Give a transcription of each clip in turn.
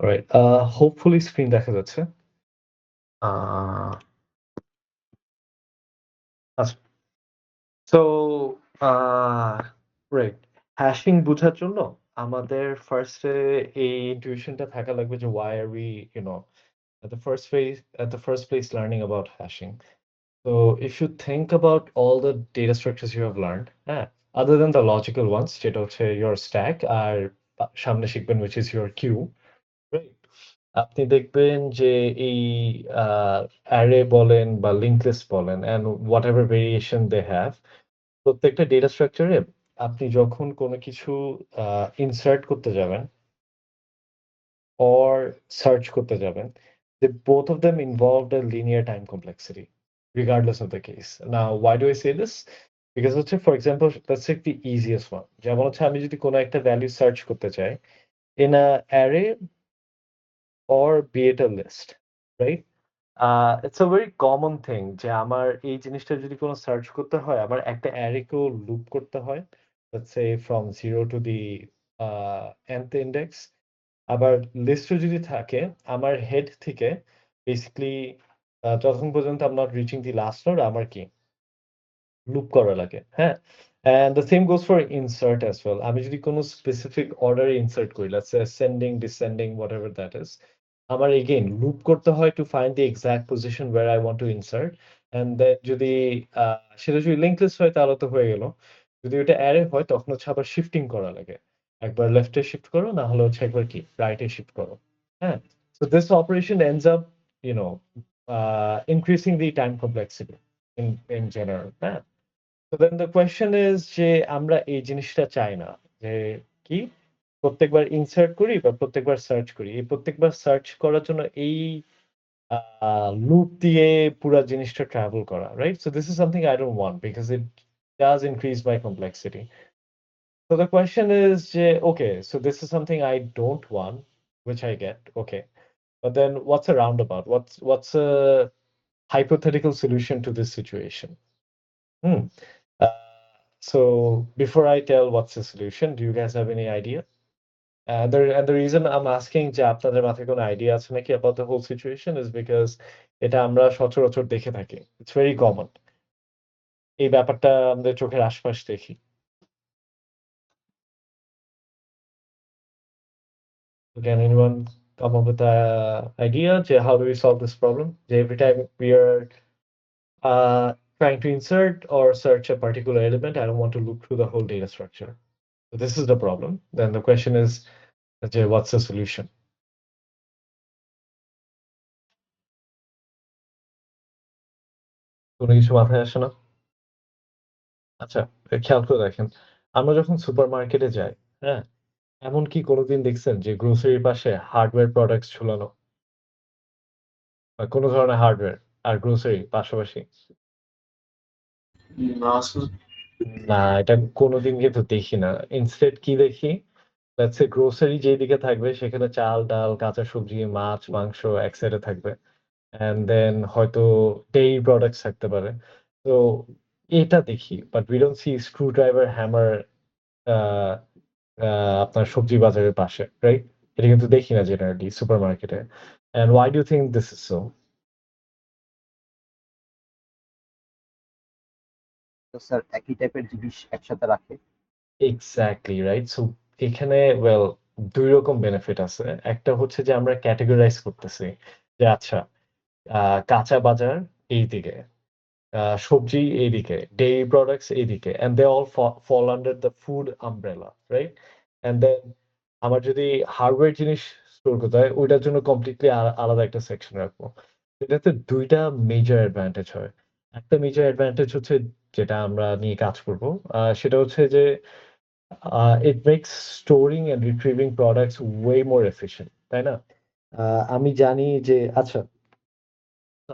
Alright. Hopefully screen দেখা যাচ্ছে। আ আচ্ছা। সো আ রাইট। হ্যাশিং বুঝার জন্য আমাদের ফার্স্ট এ এই ইনটিউশন টা থাকা লাগবে যে why are we, you know, at the first place learning about hashing. So if you think about all the data structures you have learned, হ্যাঁ? Other than the logical ones যেটা হচ্ছে your stack আর সামনে শিখবেন which is your queue, right? আপনি দেখবেন যে এই আ array বলেন বা লিঙ্ক লিস্ট বলেন and whatever variation they have, প্রত্যেকটা ডেটা স্ট্রাকচার এ আপনি যখন কোনো কিছু আ ইনসার্ট করতে যাবেন or সার্চ করতে যাবেন, both of them involved a linear time complexity regardless of the case. Now, why do I say this? Because হচ্ছে for example, let's take the easiest one. যেমন হচ্ছে আমি যদি কোনো একটা ভ্যালু সার্চ করতে চাই in a array or be it a list, right? It's a very common thing যে আমার এই জিনিসটা যদি কোনো সার্চ করতে হয়, আমার একটা অ্যারে কেও লুপ করতে হয়। Let's say from 0 to the nth index. আবার লিস্টও যদি থাকে, আমার হেড থেকে বেসিক্যালি যতক্ষণ পর্যন্ত I'm not reaching the last node আমার কি? লুপ করা লাগে। হ্যাঁ? And the same goes for insert as well. আমি যদি কোনো স্পেসিফিক অর্ডার এ ইনসার্ট করি, let's say ascending, descending, whatever that is. আমার again লুপ করতে হয় to find the exact position where I want to insert. And then যদি আ সেটা যদি লিঙ্ক লিস্ট হয় তাহলে তো হয়ে গেল। যদি ওটা অ্যারে হয় তখন হচ্ছে আবার শিফটিং করা লাগে। একবার লেফট এ শিফট করো, না হলে হচ্ছে একবার কি রাইট এ শিফট করো। হ্যাঁ? So this operation ends up, you know, increasing the time complexity in general. হ্যাঁ? So then the question is যে আমরা এই জিনিসটা চাই না। যে কি? প্রত্যেকবার ইনসার্ট করি বা প্রত্যেকবার সার্চ করি। এই প্রত্যেকবার সার্চ করার জন্য এই লুপ দিয়ে পুরা জিনিসটা ট্রাভেল করা, right? So this is something I don't want because it does increase my complexity. So the question is যে okay, so this is something I don't want, which I get, okay. But then what's a roundabout? What's a hypothetical solution to this situation? Hmm. Uh, so before I tell what's the solution, do you guys have any idea? And the reason I'm asking যে আপনাদের মাথায় কোনো idea আছে নাকি about the whole situation is because এটা আমরা সচরাচর দেখে থাকি। It's very common. এই ব্যাপারটা আমাদের চোখের আশপাশ দেখি। Can anyone come up with a idea যে how do we solve this problem? যে every time we are trying to insert or search a particular element, I don't want to look through the whole data structure. So this is the problem. Then the question is যে what's the solution? কোনো কিছু মাথায় আসে না? আচ্ছা, খেয়াল করে দেখেন। আমরা যখন সুপারমার্কেটে যাই, হ্যাঁ? এমন কি কোনদিন দেখছেন যে গ্রোসারির পাশে হার্ডওয়্যার প্রোডাক্টস ঝুলানো? বা কোন ধরনের হার্ডওয়্যার আর গ্রোসারি পাশাপাশি? না আসলে না, এটা কোনদিন কিন্তু দেখি না। ইনস্টেড কি দেখি? লেটস সে গ্রোসারি যেদিকে থাকবে সেখানে চাল, ডাল, কাঁচা সবজি, মাছ, মাংস এক সাইডে থাকবে। অ্যান্ড দেন হয়তো ডেইরি প্রোডাক্টস থাকতে পারে। তো এটা দেখি। But we don't see screwdriver, hammer uh uh আপনার সবজি বাজারের পাশে, রাইট? এটা কিন্তু দেখি না জেনারেলি সুপারমার্কেটে। And why do you think this is so? Sir একই টাইপের জিনিস একসাথে রাখে। Exactly right. সো এখানে ওয়েল ২ রকম বেনিফিট আছে। একটা হচ্ছে যে আমরা ক্যাটেগরাইজ করতেছি। যে আচ্ছা আ কাঁচা বাজার এইদিকে, সবজি এইদিকে, ডেইরি প্রোডাক্টস এইদিকে and they all fall under the food umbrella, right? And then আমার যদি হার্ডওয়্যার জিনিস স্টোর করতে হয়, ওইটার জন্য কমপ্লিটলি আলাদা একটা সেকশন রাখবো। এটাতে ২ টা মেজর অ্যাডভান্টেজ হয়। একটা মেজর অ্যাডভান্টেজ হচ্ছে যেটা আমরা নিয়ে কাজ করব। সেটা হচ্ছে যে it makes storing and retrieving products way more efficient, তাই না? আমি জানি যে আচ্ছা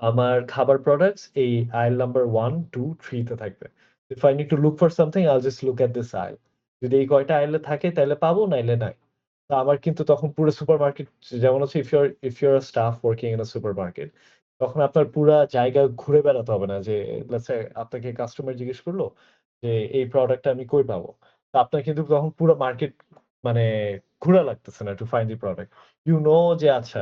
আমার খাবার প্রোডাক্টস এই আইল নাম্বার 1, 2, 3 তে থাকবে। If I need to look for something, I'll just look at this aisle. যদি এই কয়টা আইলে থাকে তাইলে পাবো, নাইলে নাই। তো আমার কিন্তু তখন পুরো সুপারমার্কেট যেমন হচ্ছে if you're a staff working in a supermarket, তখন আপনার পুরা জায়গা ঘুরে বেড়াতে হবে না যে let's say আপনাকে কাস্টমার জিজ্ঞেস করল যে এই প্রোডাক্টটা আমি কই পাবো? তো আপনার কিন্তু তখন পুরো মার্কেট মানে ঘোরা লাগতেছে না to find the product. You know যে আচ্ছা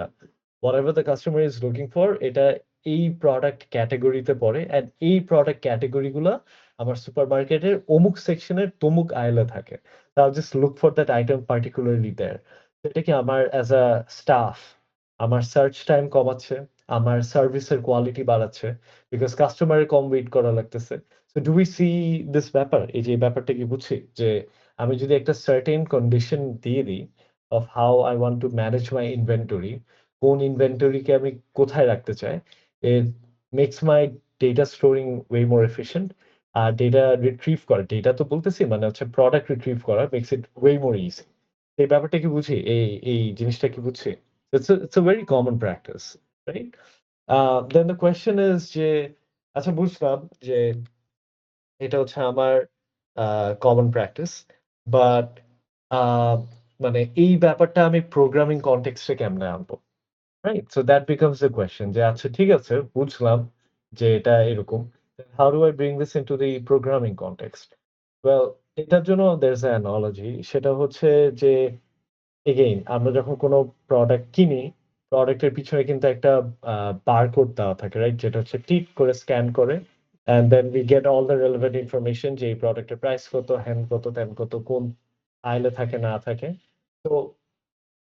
whatever the customer is looking for এটা এই প্রোডাক্ট ক্যাটেগরিতে পড়ে অ্যান্ড এই প্রোডাক্ট ক্যাটেগরি গুলা আমার সুপারমার্কেটের অমুক সেকশনের তমুক আইলে থাকে। So I'll just look for that item particularly there. এটা কি আমার অ্যাজ আ স্টাফ আমার সার্চ টাইম কমাচ্ছে, আমার সার্ভিসের কোয়ালিটি বাড়াচ্ছে বিকজ কাস্টমারের কম ওয়েট করা লাগতেছে। So do we see this ব্যাপার? এই যে এই ব্যাপারটা কি বুঝছি? যে আমি যদি একটা সার্টেন কন্ডিশন দিয়ে দিই of how I want to manage my inventory, কোন ইনভেন্টরিকে আমি কোথায় রাখতে চাই, it makes my data storing way more efficient। R data retrieve করা, ডেটা তো বলতেছি মানে হচ্ছে প্রোডাক্ট রিট্রিভ করা makes it way more easy। এই ব্যাপারটা কি বুঝি? এই জিনিসটা কি বুঝছি? It's a very common practice, right? Then the question is যে আচ্ছা বুঝলাম যে এটা হচ্ছে আমার কমন প্র্যাকটিস। বাট আ মানে এই ব্যাপারটা আমি প্রোগ্রামিং কনটেক্সট এ কেমনে আনবো? Right? So that becomes the question যে আচ্ছা ঠিক আছে বুঝলাম যে এটা এরকম। How do I bring this into the programming context? Well এটার জন্য there's an analogy সেটা হচ্ছে যে এগেইন আমরা যখন কোনো প্রোডাক্ট কিনি, প্রোডাক্টের পিছনে কিন্তু একটা বারকোড দেওয়া থাকে, রাইট? যেটা হচ্ছে টিক করে স্ক্যান করে and then we get all the relevant information যে এই প্রোডাক্টের প্রাইস কত, হ্যান কত, ত্যান কত, কোন আইলে থাকে না থাকে। তো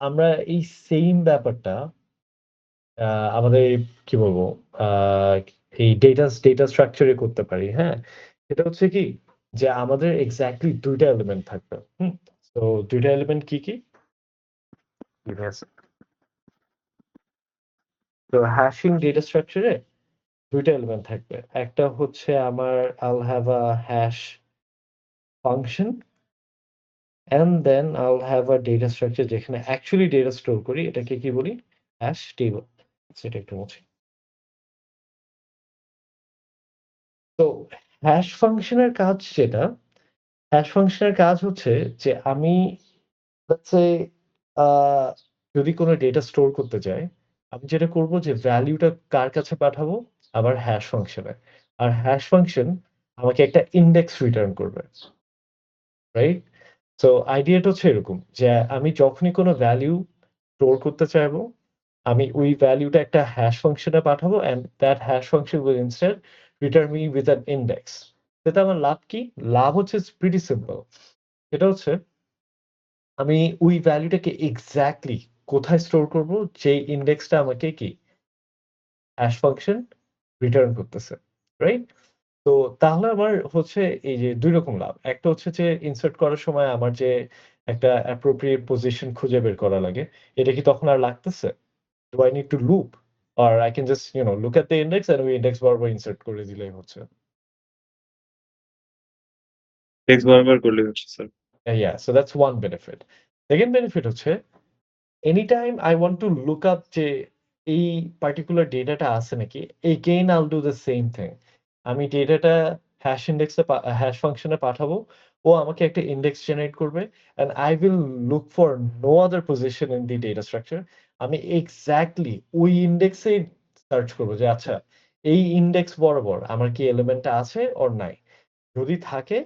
আমরা এই সেইম ব্যাপারটা আ আমাদের কি বলবো? আ এই ডেটা স্ট্রাকচার এ করতে পারি, হ্যাঁ? সেটা হচ্ছে কি? যে আমাদের এক্সাক্টলি ২ টা এলিমেন্ট থাকবে। হুম? সো ২ টা এলিমেন্ট কি, কি? ইয়েস। তো হ্যাশিং ডেটা স্ট্রাকচার এ ২ টা এলিমেন্ট থাকবে। একটা হচ্ছে আমার I'll have a hash function and then I'll have a data structure যেখানে অ্যাকচুয়ালি ডেটা স্টোর করি। এটাকে কি বলি? Hash table. সেটা একটু মুছি। তো হ্যাশ ফাংশনের কাজ যেটা, হ্যাশ ফাংশনের কাজ হচ্ছে যে আমি লেটস সে আ যদি কোন ডেটা স্টোর করতে চাই, আমি যেটা করব যে ভ্যালুটা কার কাছে পাঠাবো? আমার হ্যাশ ফাংশনে। আর হ্যাশ ফাংশন আমাকে একটা ইনডেক্স রিটার্ন করবে। রাইট? সো আইডিয়াটা হচ্ছে এরকম যে আমি যখনই কোনো ভ্যালু স্টোর করতে চাইবো, আমি ওই ভ্যালুটা একটা হ্যাশ ফাংশনে পাঠাবো and that hash function will instead return me with an index. এতে আমার লাভ কি? লাভ হচ্ছে ইটস প্রিটি সিম্পল। এটা হচ্ছে আমি ওই ভ্যালুটাকে এক্সাক্টলি কোথায় স্টোর করব? যে ইনডেক্সটা আমাকে কি হ্যাশ ফাংশন রিটার্ন করতেছে। রাইট? তো তাহলে আমার হচ্ছে এই যে ২ রকম লাভ। একটা হচ্ছে যে ইনসার্ট করার সময় আমার যে একটা appropriate পজিশন খুঁজে বের করা লাগে, এটা কি তখন আর লাগতেছে? Do I need to loop? Or I can just, look at the index and ওই ইনডেক্স বরাবর ইনসার্ট করে দিলেই হচ্ছে। টেক্সট বরাবর করলেই হচ্ছে sir. Yeah, so that's one benefit. Second benefit হচ্ছে anytime I want to look up যে এই particular ডেটাটা আছে নাকি, again I'll do the same thing. আমি ডেটাটা হ্যাশ ইনডেক্সে হ্যাশ ফাংশনে পাঠাবো। ও আমাকে একটা ইনডেক্স জেনারেট করবে and I will look for no other position in the data structure. আমি এক্সাক্টলি ওই ইনডেক্সেই সার্চ করব যে আচ্ছা এই ইনডেক্স বরাবর আমার কি এলিমেন্টটা আছে or নাই। যদি থাকে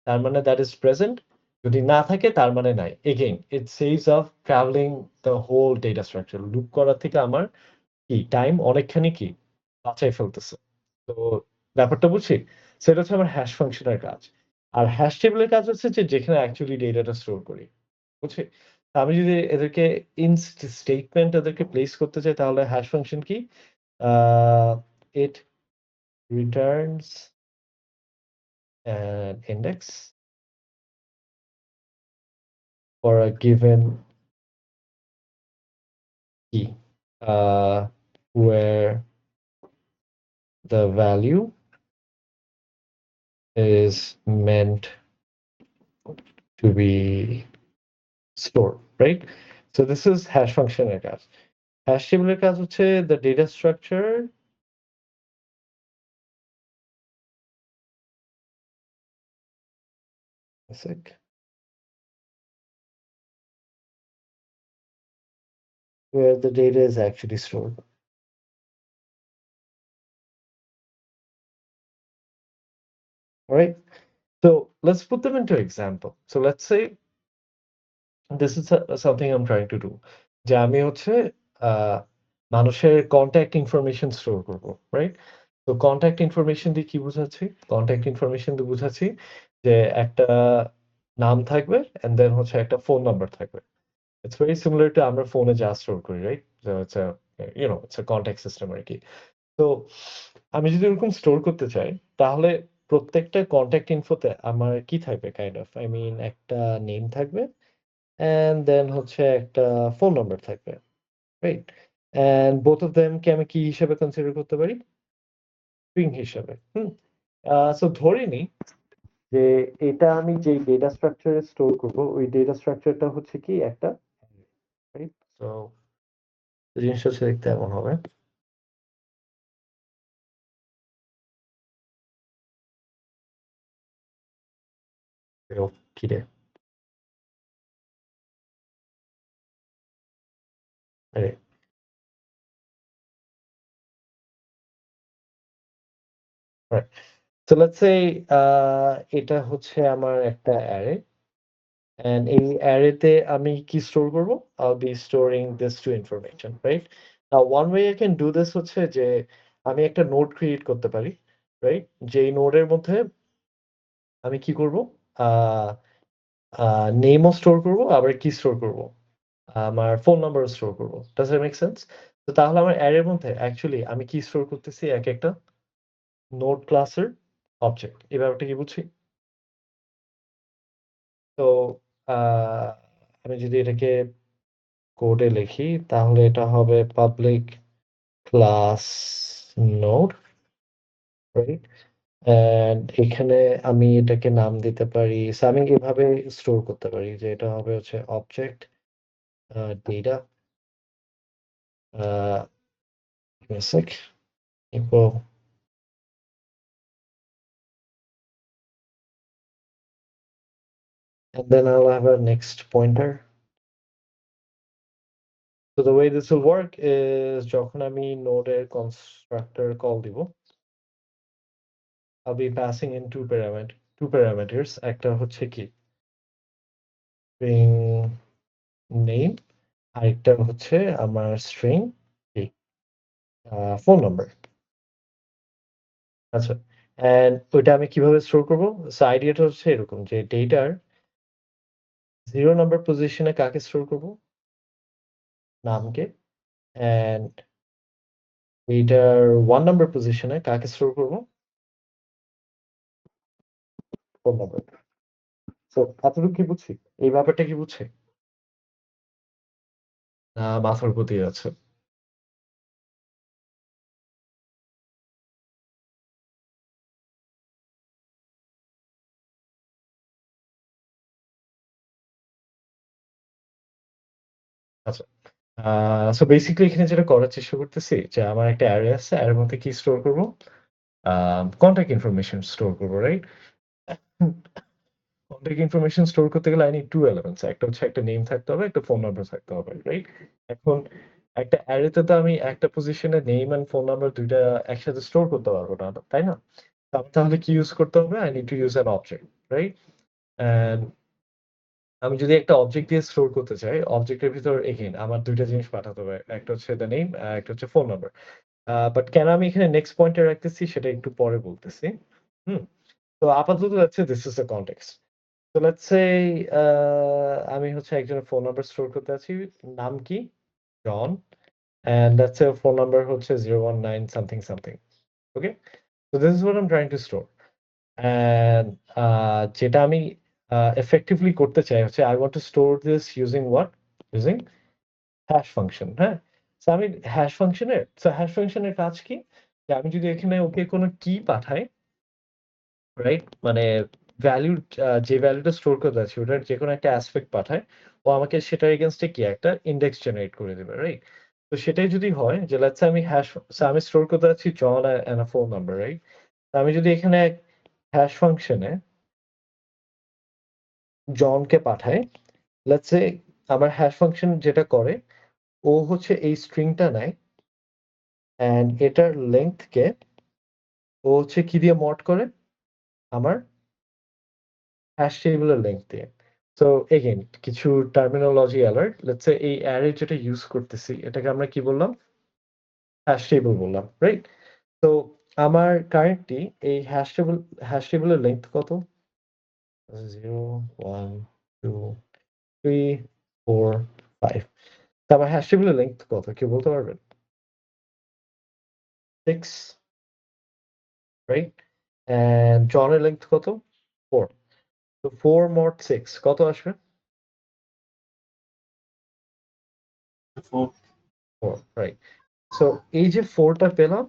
তার মানে that is present, যদি না থাকে তার মানে নাই। Again, it saves off traveling the whole data structure. Loop করা থেকে আমার কি টাইম অনেকখানি কি বাঁচায় ফেলতেছে। তো ব্যাপারটা বুঝছি? সেটা হচ্ছে আমার হ্যাশ ফাংশনের কাজ। আর হ্যাশ টেবলের কাজ হচ্ছে যে যেখানে অ্যাকচুয়ালি ডেটাটা স্টোর করি। বুঝছি? আমি যদি এদেরকে স্টেটমেন্ট এদেরকে প্লেস করতে চাই তাহলে হ্যাশ ফাংশন কি? আ it returns an index for a given key, where the value is meant to be stored, right? So this is hash function এর কাজ। Hash table এর কাজ হচ্ছে the data structure a sec, where the data is actually stored. All right. So let's put them into example. So let's say this is something I'm trying to do. যে আমি হচ্ছে আহ, মানুষের contact information store করব, right? তো contact information দিয়ে কি বুঝাচ্ছি? Contact information দিয়ে বুঝাচ্ছি যে একটা নাম থাকবে এন্ড দেন হচ্ছে একটা ফোন নাম্বার থাকবে। ইটস ভেরি সিমিলার টু আমরা ফোনে যা স্টোর করি, right? It's it's a contact system আর কি। তো আমি যদি ওরকম স্টোর করতে চাই, তাহলে প্রত্যেকটা কন্ট্যাক্ট ইনফোতে আমার কি থাকবে কাইন্ড অফ? আই মিন একটা নেম থাকবে অ্যান্ড দেন হচ্ছে একটা ফোন নাম্বার থাকবে, right? And both of them কে আমি কি হিসেবে কনসিডার করতে পারি? স্ট্রিং হিসেবে। হুম? সো ধরে নিই যে এটা আমি যেই ডেটা স্ট্রাকচারে স্টোর করব, ওই ডেটা স্ট্রাকচারটা হচ্ছে কি একটা রাইট? সো জিনিসটা হচ্ছে দেখতে এমন হবে। কিরে? আরে রাইট। সো লেটস সে এটা হচ্ছে আমার একটা অ্যারে অ্যান্ড এই অ্যারেতে আমি কি স্টোর করব? I'll be storing this two information, right? Now one way I can do this হচ্ছে যে আমি একটা নোড ক্রিয়েট করতে পারি, রাইট? যেই নোডের মধ্যে আমি কি করব? আ আ নেমও স্টোর করব, আবার কি স্টোর করব? আমার ফোন নাম্বারও স্টোর করব। Does that make sense? তো তাহলে আমার অ্যারের মধ্যে অ্যাকচুয়ালি আমি কি স্টোর করতেছি একেকটা নোড ক্লাসের অবজেক্ট। এই ব্যাপারটা কি বুঝছি? তো আ আমি যদি এটাকে কোডে লিখি তাহলে এটা হবে public class node, right? And এখানে আমি এটাকে নাম দিতে পারি। সো আমি এভাবে স্টোর করতে পারি যে এটা হবে হচ্ছে object data basic equal and then I'll have a next pointer. So the way this will work is যখন আমি নোডের কনস্ট্রাক্টর কল দিব, I'll be passing in two parameters. একটা হচ্ছে কি string name, আরেকটা হচ্ছে আমার string কি ফোন নাম্বার। আচ্ছা, অ্যান্ড ওইটা আমি কিভাবে স্টোর করব? সো আইডিয়াটা হচ্ছে এরকম যে ডেটার 0 নাম্বার পজিশনে কাকে স্টোর করব? নামকে। অ্যান্ড এইটার 1 নাম্বার পজিশনে কাকে স্টোর করব? Phone number. সো এতটুকু কি বুঝছি? এই ব্যাপারটা কি বুঝছি? না মাথার উপর দিয়ে যাচ্ছে? আচ্ছা। সো বেসিক্যালি এখানে যেটা করার চেষ্টা করতেছি যে আমার একটা অ্যারে আছে, অ্যারের মধ্যে কি স্টোর করব? কনট্যাক্ট ইনফরমেশন স্টোর করব, রাইট? কনট্যাক্ট ইনফরমেশন স্টোর করতে গেলে I need 2 এলিমেন্টস। একটা হচ্ছে একটা নেম থাকতে হবে, একটা ফোন নাম্বার থাকতে হবে, রাইট? এখন একটা অ্যারেতে তো আমি একটা পজিশনে নেম অ্যান্ড ফোন নাম্বার ২ টা একসাথে স্টোর করতে পারব না, তাই না? তাহলে কি ইউজ করতে হবে? I need to use an object, right? And আমি যদি একটা অবজেক্ট দিয়ে স্টোর করতে চাই, অবজেক্টের ভিতর এগেইন আমার ২ টা জিনিস পাঠাতে হবে। একটা হচ্ছে দ্যা নেম, একটা হচ্ছে ফোন নাম্বার। বাট কেন আমি এখানে নেক্সট পয়েন্টে রাখতেছি সেটা একটু পরে বলতেছি। হুম? তো আপাতত হচ্ছে this is the context. So let's say আমি হচ্ছে একজনের ফোন নাম্বার স্টোর করতে আছি। নাম কি? জন। And let's say phone number হচ্ছে 019 something something. Okay? So this is what I'm trying to store. And যেটা আমি effectively করতে চাই হচ্ছে I want to store this using what? Using hash function, হ্যাঁ? So আমি hash function এর কাজ কি? যে আমি যদি এখানে ওকে কোনো কি পাঠাই, রাইট? মানে ভ্যালুর যে ভ্যালুটা স্টোর করতে যাচ্ছি ওটার যেকোনো একটা অ্যাসপেক্ট পাঠায়, ও আমাকে সেটার এগেইনস্ট এ কি একটা ইনডেক্স জেনারেট করে দিবে, রাইট? তো সেটাই যদি হয় যে লেটস সে আমি আমি স্টোর করতে যাচ্ছি John and a phone number, right? তো আমি যদি এখানে হ্যাশ ফাংশনে জনকে পাঠাই, লেটস সে আমার হ্যাশ ফাংশন যেটা করে ও হচ্ছে এই স্ট্রিংটা নেয় অ্যান্ড এটার লেংথ কে ও হচ্ছে কি দিয়ে মড করে? আমার হ্যাশ টেবলের লেংথ দিয়ে। সো এগেইন কিছু টার্মিনোলজি অ্যালার্ট। লেটস সে এই অ্যারে যেটা ইউজ করতেছি এটাকে আমরা কি বললাম? হ্যাশ টেবল বললাম, রাইট? তো আমার কারেন্টলি এই হ্যাশ টেবলের লেংথ কত? 0, 1, 2, 3, 4, 5. তো আমার হ্যাশ টেবলের লেংথ কত? কেউ বলতে পারবেন? 6, রাইট? অ্যান্ড জনের লেংথ কত? 4. তো 4 mod 6 কত আসবে? 4 4, রাইট। সো এই যে 4 টা পেলাম,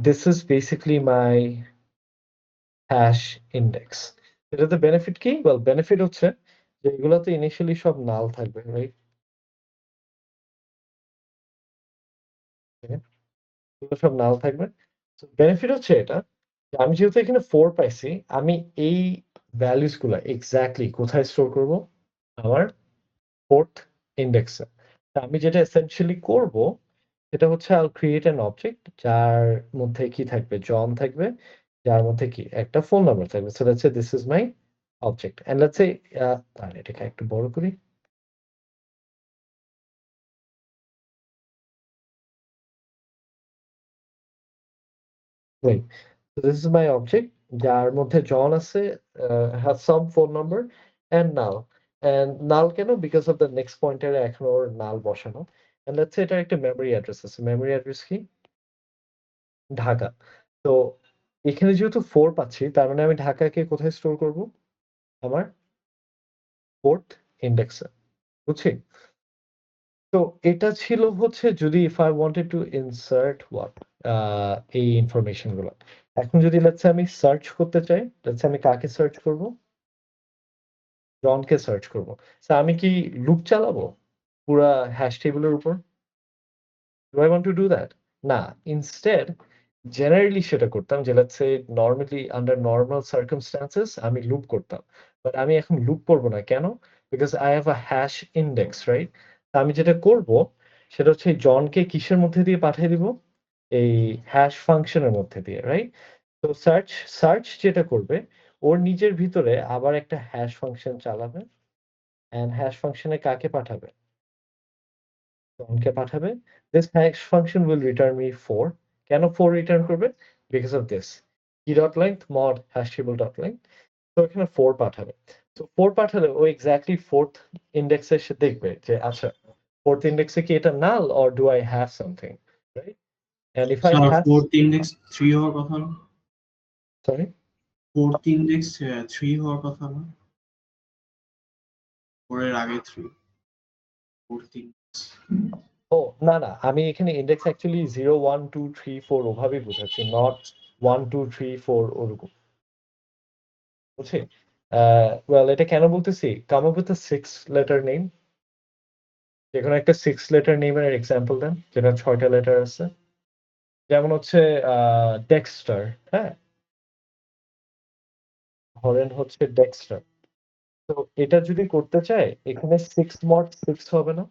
this is basically my hash index. এটাতে বেনিফিট কি? ওয়েল বেনিফিট হচ্ছে যে এগুলাতে ইনিশিয়ালি সব নাল থাকবে, রাইট? এগুলো সব নাল থাকবে। সো বেনিফিট হচ্ছে এটা যে আমি যেহেতু এখানে 4 পাইছি, আমি এই ভ্যালুস গুলা এক্সাক্টলি কোথায় স্টোর করব? আমার 4th ইন্ডেক্সে। তো আমি যেটা এসেনশিয়ালি করব সেটা হচ্ছে I'll create an object যার মধ্যে কি থাকবে? জন থাকবে, যার মধ্যে কি? একটা ফোন নাম্বার থাকবে। So let's say this is my object and let's say তাহলে এটাকে একটু বড় করি। Wait, so this is my object যার মধ্যে জন আছে, has some phone number and null. And null কেন? Because of the next pointer এ এখন ওর null বসানো। And let's say এটার একটা memory address আছে। memory address কি? ঢাকা। তো এখানে যেহেতু 4 পাচ্ছি তার মানে আমি ঢাকাকে কোথায় স্টোর করব? আমার 4th ইন্ডেক্সে। বুঝছি? তো এটা ছিল হচ্ছে যদি if I wanted to insert what? এই ইনফরমেশন গুলো। এখন যদি লেটস সে আমি সার্চ করতে চাই, লেটস সে আমি কাকে সার্চ করব? জনকে সার্চ করব। সো আমি কি লুপ চালাবো পুরা হ্যাশ টেবলের উপর? Do I want to do that? না। Instead জেনারেলি সেটা করতাম যে let's say normally under normal circumstances আমি লুপ করতাম। বাট আমি এখন লুপ করব না। কেন? Because I have a hash index, right? তো আমি যেটা করব সেটা হচ্ছে এই জনকে কিসের মধ্যে দিয়ে পাঠিয়ে দিব? এই হ্যাশ ফাংশনের মধ্যে দিয়ে, রাইট? তো সার্চ যেটা করবে ওর নিজের ভিতরে আবার একটা হ্যাশ ফাংশন চালাবে। অ্যান্ড হ্যাশ ফাংশনে কাকে পাঠাবে? জনকে পাঠাবে। This hash function will return me 4. কেন 4 রিটার্ন করবে? Because of this. key.length mod hashtable.length. তো এখানে 4 পাঠাবে। তো 4 পাঠালে ও এক্সাক্টলি 4th ইন্ডেক্সে এসে দেখবে যে আচ্ছা 4th ইন্ডেক্সে কি এটা নাল or do I have something, right? And if I sir have 4th index 3 হওয়ার কথা না? sorry 4th ইন্ডেক্স 3 হওয়ার কথা না? 4 এর আগে 3 4th ইন্ডেক্স ও না, আমি এখানে ইন্ডেক্স অ্যাকচুয়ালি 0 1 2 3 4 ওভাবেই বুঝাচ্ছি, নট 1 2 3 4 ওরকম। বুঝছি? ওয়েল এটা কেন বলতেছি? come up with a 6 letter name. যেকোনো একটা 6 letter name এর এক্সাম্পল দেন যেটা 6 টা লেটার আছে। যেমন হচ্ছে ডেক্সটার, হ্যাঁ? ধরেন হচ্ছে ডেক্সটার। তো এটা যদি করতে চাই এখানে 6 mod 6 হবে না?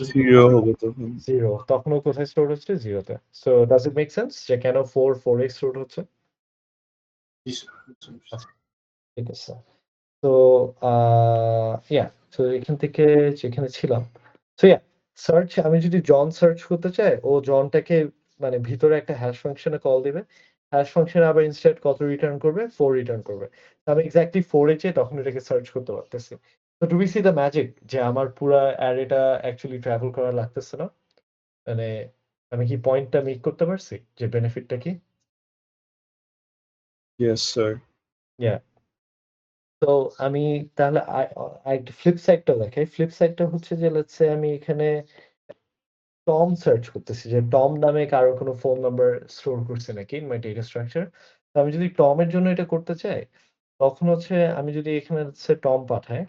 0 হবে তখন। 0 তখন ও কোথায় স্টোর হচ্ছে? 0 তে। So does it make sense যে কেন 4 এ স্টোর হচ্ছে? আচ্ছা, ঠিক আছে। তো তো এখান থেকে যেখানে ছিলাম। সো সার্চ আমি যদি জন সার্চ করতে চাই, ও জনটাকে মানে ভিতরে একটা হ্যাশ ফাংশনে কল দিবে। হ্যাশ ফাংশনে আবার ইনস্টেড কত রিটার্ন করবে? 4 রিটার্ন করবে। তো আমি এক্সাক্টলি 4 এ যেয়ে তখন এটাকে সার্চ করতে পারতেছি। তো do we see the magic যে আমার পুরা অ্যারেটা অ্যাকচুয়ালি ট্রাভেল করা লাগতেছে না? মানে আমি কি পয়েন্টটা মেক করতে পারছি? যে বেনিফিটটা কি? Yes, sir. ইয়া তো আমি তাহলে আরেকটা ফ্লিপ সাইডটা দেখাই। ফ্লিপ সাইডটা হচ্ছে যে লেটস সে আমি এখানে টম সার্চ করতেছি যে টম নামে কারো কোনো ফোন নাম্বার স্টোর করছে নাকি ইন মাই ডেটা স্ট্রাকচার। তো আমি যদি টমের জন্য এটা করতে চাই, তখন হচ্ছে আমি যদি এখানে হচ্ছে টম পাঠাই,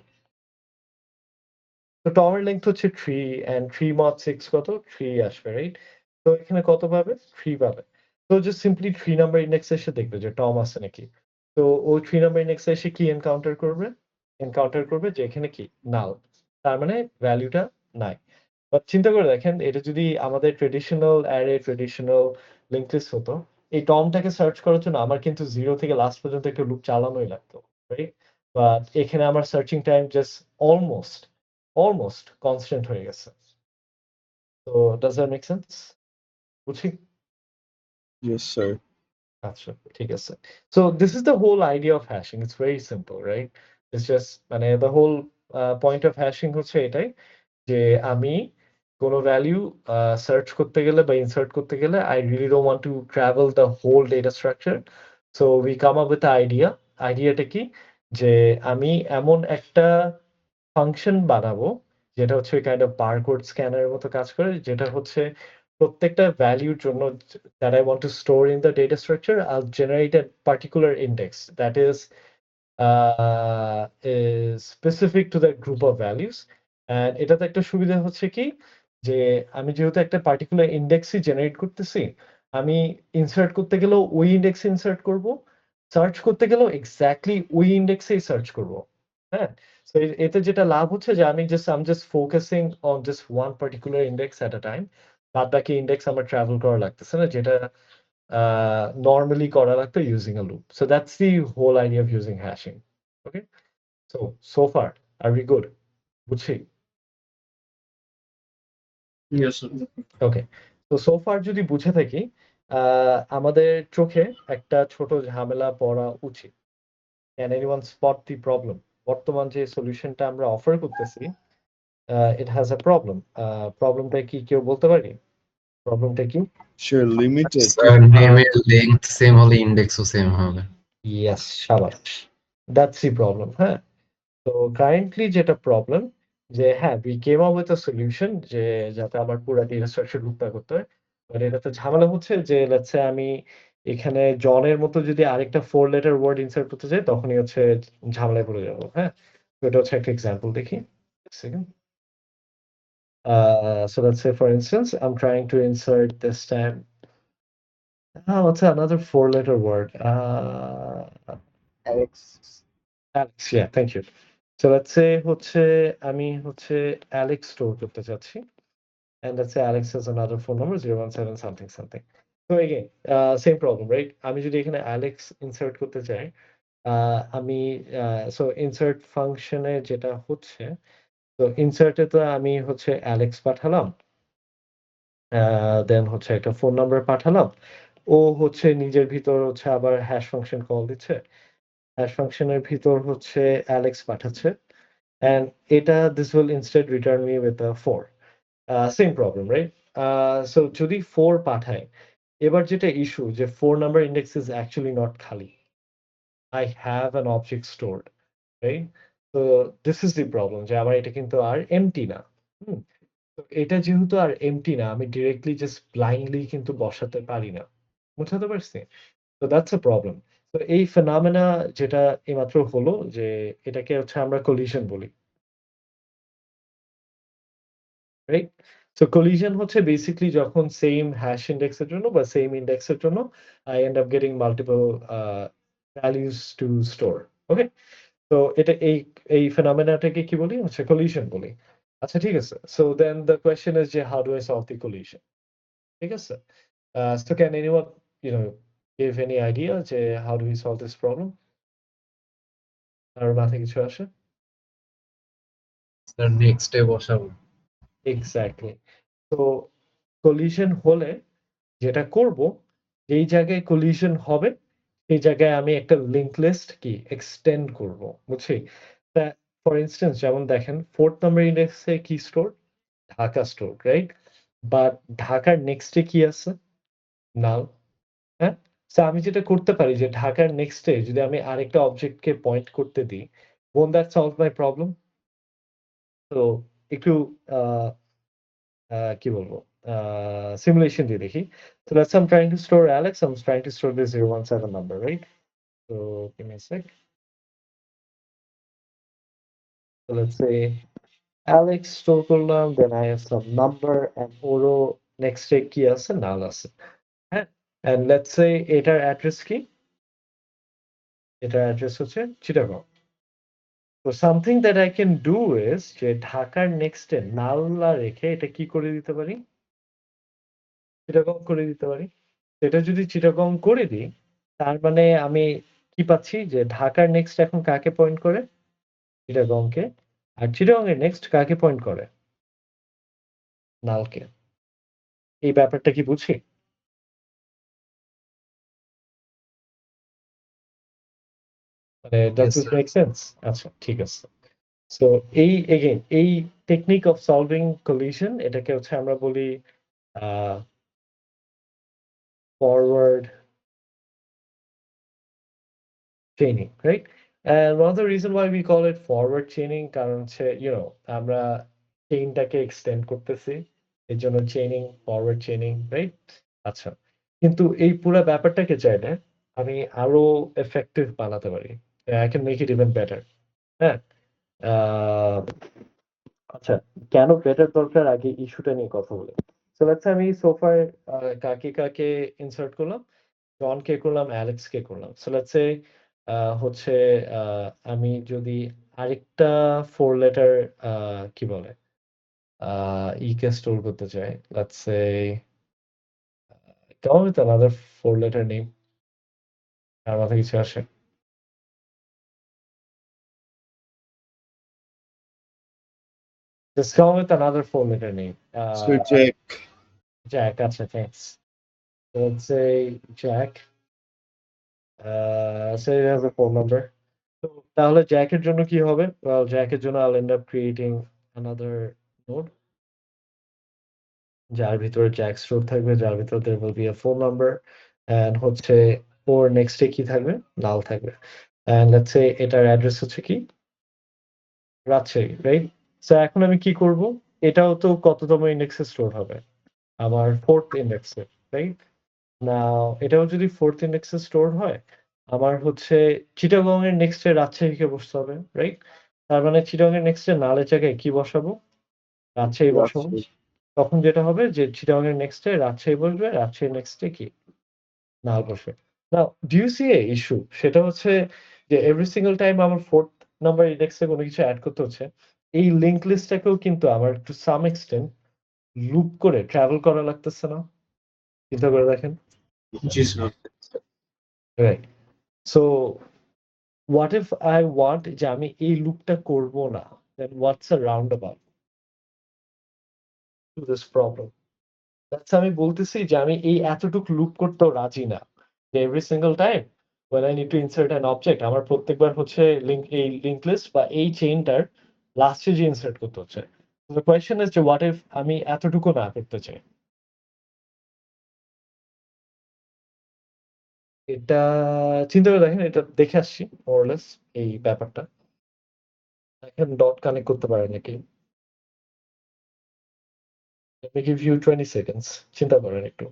তো টমের লেংথ হচ্ছে 3 অ্যান্ড 3 mod 6 কত? 3 আসবে, রাইট? তো এখানে কত পাবে? 3 পাবে। তো জাস্ট সিম্পলি 3 নাম্বার ইন্ডেক্সে এসে দেখবে যে টম আছে নাকি। তো ও 3 নাম্বার ইন্ডেক্সে এসে কি এনকাউন্টার করবে? এনকাউন্টার করবে যে এখানে কি? নাল। তার মানে ভ্যালুটা নাই। বাট চিন্তা করে দেখেন এটা যদি আমাদের traditional array, traditional linked list হতো, এই টমটাকে সার্চ করার জন্য আমার কিন্তু 0 থেকে লাস্ট পর্যন্ত একটা লুপ চালানোই লাগতো, রাইট? বাট এখানে আমার searching time just almost constant হয়ে গেছে। তো ডাজ দ্যাট মেক সেন্স? বুঝি? Yes, sir. আচ্ছা, ঠিক আছে। So this is the whole idea of hashing. It's very simple, right? It's just মানে the whole point of hashing হচ্ছে এটাই যে আমি কোনো ভ্যালু সার্চ করতে গেলে বা ইনসার্ট করতে গেলে I really don't want to travel the whole data structure. So we come up with the idea. আইডিয়াটা কি? যে আমি এমন একটা ফাংশন বানাবো যেটা হচ্ছে কাইন্ড অফ বারকোড স্ক্যানারের মতো কাজ করে। যেটা হচ্ছে প্রত্যেকটা ভ্যালুর জন্য that I want to store in the data structure, I'll generate a particular index that is specific to that group of values. And এটাতে একটা সুবিধা হচ্ছে কি যে আমি যেহেতু একটা পার্টিকুলার ইন্ডেক্সই জেনারেট করতেছি, আমি ইনসার্ট করতে গেলেও ওই ইন্ডেক্সে ইনসার্ট করব, সার্চ করতে গেলেও এক্সাক্টলি ওই ইন্ডেক্সেই সার্চ করব। হ্যাঁ? সো এতে যেটা লাভ হচ্ছে যে I'm just focusing on just one particular index at a time. বাদবাকি ইন্ডেক্স আমার ট্রাভেল করা লাগতেছে না, যেটা normally করা লাগতো using a loop. So that's the whole idea of using hashing. Okay? So far, are we good? বুঝছি? Yes, sir. ওকে। তো so far যদি বুঝে থাকি, আমাদের চোখে একটা ছোট ঝামেলা পড়া উচিত। Can anyone spot the problem? বর্তমান যে সলিউশনটা আমরা অফার করতেছি, it has a problem. প্রবলেমটা কি কেউ বলতে পারি? প্রবলেমটা কি? Sure, limited. স্যার নেমের লেংথ সেম হলে ইন্ডেক্সও সেম হবে। Yes, শাবাশ। That's the problem, হ্যাঁ? তো কারেন্টলি যেটা প্রবলেম যে হ্যাঁ, we came up with a solution যে যাতে আমার পুরা ডেটা স্ট্রাকচার লুপ না করতে হয়। বাট এটাতে ঝামেলা হচ্ছে যে লেটস সে আমি এখানে জনের মতো যদি আরেকটা 4 লেটার ওয়ার্ড ইনসার্ট করতে যাই তখনই হচ্ছে ঝামেলায় পড়ে যাবো। হ্যাঁ? তো এটা হচ্ছে একটা এক্সাম্পল দেখি। Second. So let's say for instance, I'm trying to insert this time. What's another 4 letter word? Alex. Alex, yeah, thank you. So let's say হচ্ছে আমি হচ্ছে Alex স্টোর করতে চাচ্ছি। And let's say Alex has another phone number 017 something something. So again, same problem, right? আমি যদি এখানে Alex insert করতে চাই, আমি so insert function এ যেটা হচ্ছে, তো insert এ তো আমি হচ্ছে Alex পাঠালাম। দেন হচ্ছে একটা ফোন নাম্বার পাঠালাম। ও হচ্ছে নিজের ভিতর হচ্ছে আবার হ্যাশ ফাংশন কল দিচ্ছে। হ্যাশ ফাংশনের ভিতর হচ্ছে Alex পাঠাচ্ছে। And এটা this will instead return me with a 4. Same problem, right? So যদি 4 পাঠায়, এবার যেটা ইস্যু যে 4 number index is actually not খালি। I have an object stored, right? So this is the problem যে আমার এটা কিন্তু আর empty না। হুম? তো এটা যেহেতু আর empty না, আমি ডিরেক্টলি জাস্ট ব্লাইন্ডলি কিন্তু বসাতে পারি না। বুঝাতে পারছি? So that's a problem. তো এই phenomena যেটা এইমাত্র হলো যে এটাকে হচ্ছে আমরা collision বলি। রাইট? সো collision হচ্ছে বেসিক্যালি যখন সেম হ্যাশ ইন্ডেক্স এর জন্য বা সেম ইন্ডেক্স এর জন্য I end up getting multiple values to store. ওকে? তো এটা এই ফেনোমেনাটাকে কি বলি? হচ্ছে collision বলি। আচ্ছা, ঠিক আছে। So then the question is যে how do I solve the collision? ঠিক আছে? So can anyone, give any idea যে how do we solve this problem? কারোর মাথায় কিছু আসে? স্যার নেক্সটে বসাবো। এক্সাক্টলি। তো collision হলে যেটা করব, যেই জায়গায় collision হবে, সেই জায়গায় আমি একটা লিংক লিস্ট কি এক্সটেন্ড করব। বুঝছি? তা ফর ইনস্ট্যান্স যেমন দেখেন 4th নাম্বার ইন্ডেক্সে কি store? Dhaka store, right? But ঢাকার নেক্সটে কি আছে? নাল। হ্যাঁ? সো আমি যেটা করতে পারি যে ঢাকার নেক্সটে যদি আমি আরেকটা অবজেক্টকে পয়েন্ট করতে দিই, won't that solve my problem? তো একটু আ কি বলবো? সিমুলেশন দিয়ে দেখি। So let's say I'm trying to store Alex, I'm trying to store the 017 number, right? So give me a sec. So let's say Alex store করলাম, then I have some number and ওরও next এ কি আছে? নাল আছে। হ্যাঁ? And let's say এটার address কি? এটার address হচ্ছে Chittagong. So something that I can do is যে ঢাকার next এ নাল না রেখে এটা কি করে দিতে পারি? চিটাগং করে দিতে পারি। এটা যদি চিটাগং করে দিই, তার মানে আমি কি পাচ্ছি যে ঢাকার নেক্সট এখন কাকে পয়েন্ট করে? চিটাগংকে। আর চিটাগংয়ের নেক্সট কাকে পয়েন্ট করে? নালকে। এই ব্যাপারটা কি বুঝি? মানে does Yes, this sir. make sense? আচ্ছা ঠিক আছে। সো এই টেকনিক অফ সলভিং কলিশন এটাকে হচ্ছে আমরা বলি forward chaining, right? And one of the reason why we call it forward chaining কারণ হচ্ছে আমরা চেইনটাকে এক্সটেন্ড করতেছি। এর জন্য ফরওয়ার্ড চেইনিং, রাইট? আচ্ছা। কিন্তু এই পুরা ব্যাপারটাকে চাইলে আমি আরো এফেক্টিভ বানাতে পারি। I can make it even better. হ্যাঁ? আহ আচ্ছা, কেন বেটার দরকার আগে ইস্যুটা নিয়ে কথা বলি। সো লেটস সে আমি সোফায় কাকে ইনসার্ট করলাম? জনকে করলাম, অ্যালেক্সকে করলাম। সো লেটস সে হচ্ছে আমি যদি আরেকটা 4 লেটার কি বলে? কে স্টোর করতে চাই। Let's say come up with another 4 letter name. আর মাথায় কিছু আসে? Just come up with another 4 letter name. Sir Jack. Jack, আচ্ছা thanks. So let's say Jack. Say it has a phone number. তো তাহলে জ্যাকের জন্য কি হবে? Well, জ্যাকের জন্য I'll end up creating another node. যার ভিতরে জ্যাক স্টোর থাকবে, যার ভিতরে there will be a phone number and হচ্ছে ওর নেক্সট এ কি থাকবে? নাল থাকবে। And let's say এটার অ্যাড্রেস হচ্ছে কি? রাজশাহী, রাইট? সো এখন আমি কি করব? এটাও তো কততম ইন্ডেক্সে স্টোর হবে? আমার 4th ইন্ডেক্সে, রাইট? নাও এটাও যদি 4th ইন্ডেক্সে স্টোর হয়, আমার হচ্ছে চিটাগং এর নেক্সট এ রাজশাহীকে বসতে হবে, রাইট? তার মানে চিটাগং এর নেক্সট এ নালের জায়গায় কি বসাবো? রাজশাহী বসাবো। Rashid. তখন যেটা হবে যে চিটাগং এর নেক্সট এ রাজশাহী বসবে, রাজশাহীর নেক্সট এ কি? নাল বসবে। Now do you see a issue? সেটা হচ্ছে যে এভরি সিঙ্গল টাইম আমার 4th নাম্বার ইন্ডেক্সে কোনো কিছু এড করতে হচ্ছে। এই লিংক লিস্টটাকেও কিন্তু আমার টু সাম এক্সটেন্ট লুপ করে ট্রাভেল করা লাগতেছে না? চিন্তা করে দেখেন। জি sir. Right. So what if I want যে আমি এই লুপটা করব না? Then what's a roundabout to this problem? That's আমি বলতেছি যে আমি এই এতটুক লুপ করতেও রাজি না। যে every single time when I need to insert an object আমার প্রত্যেকবার হচ্ছে এই লিংক লিস্ট বা এই চেইনটার লাস্টে যে ইনসার্ট করতে হচ্ছে। The question is যে what if আমি এতটুকু না করতে চাই? এটা চিন্তা করে দেখেন, এটা দেখে আসছি more or less এই ব্যাপারটা। দেখেন ডট কানেক্ট করতে পারে নাকি? Let me give you 20 seconds. চিন্তা করেন একটু।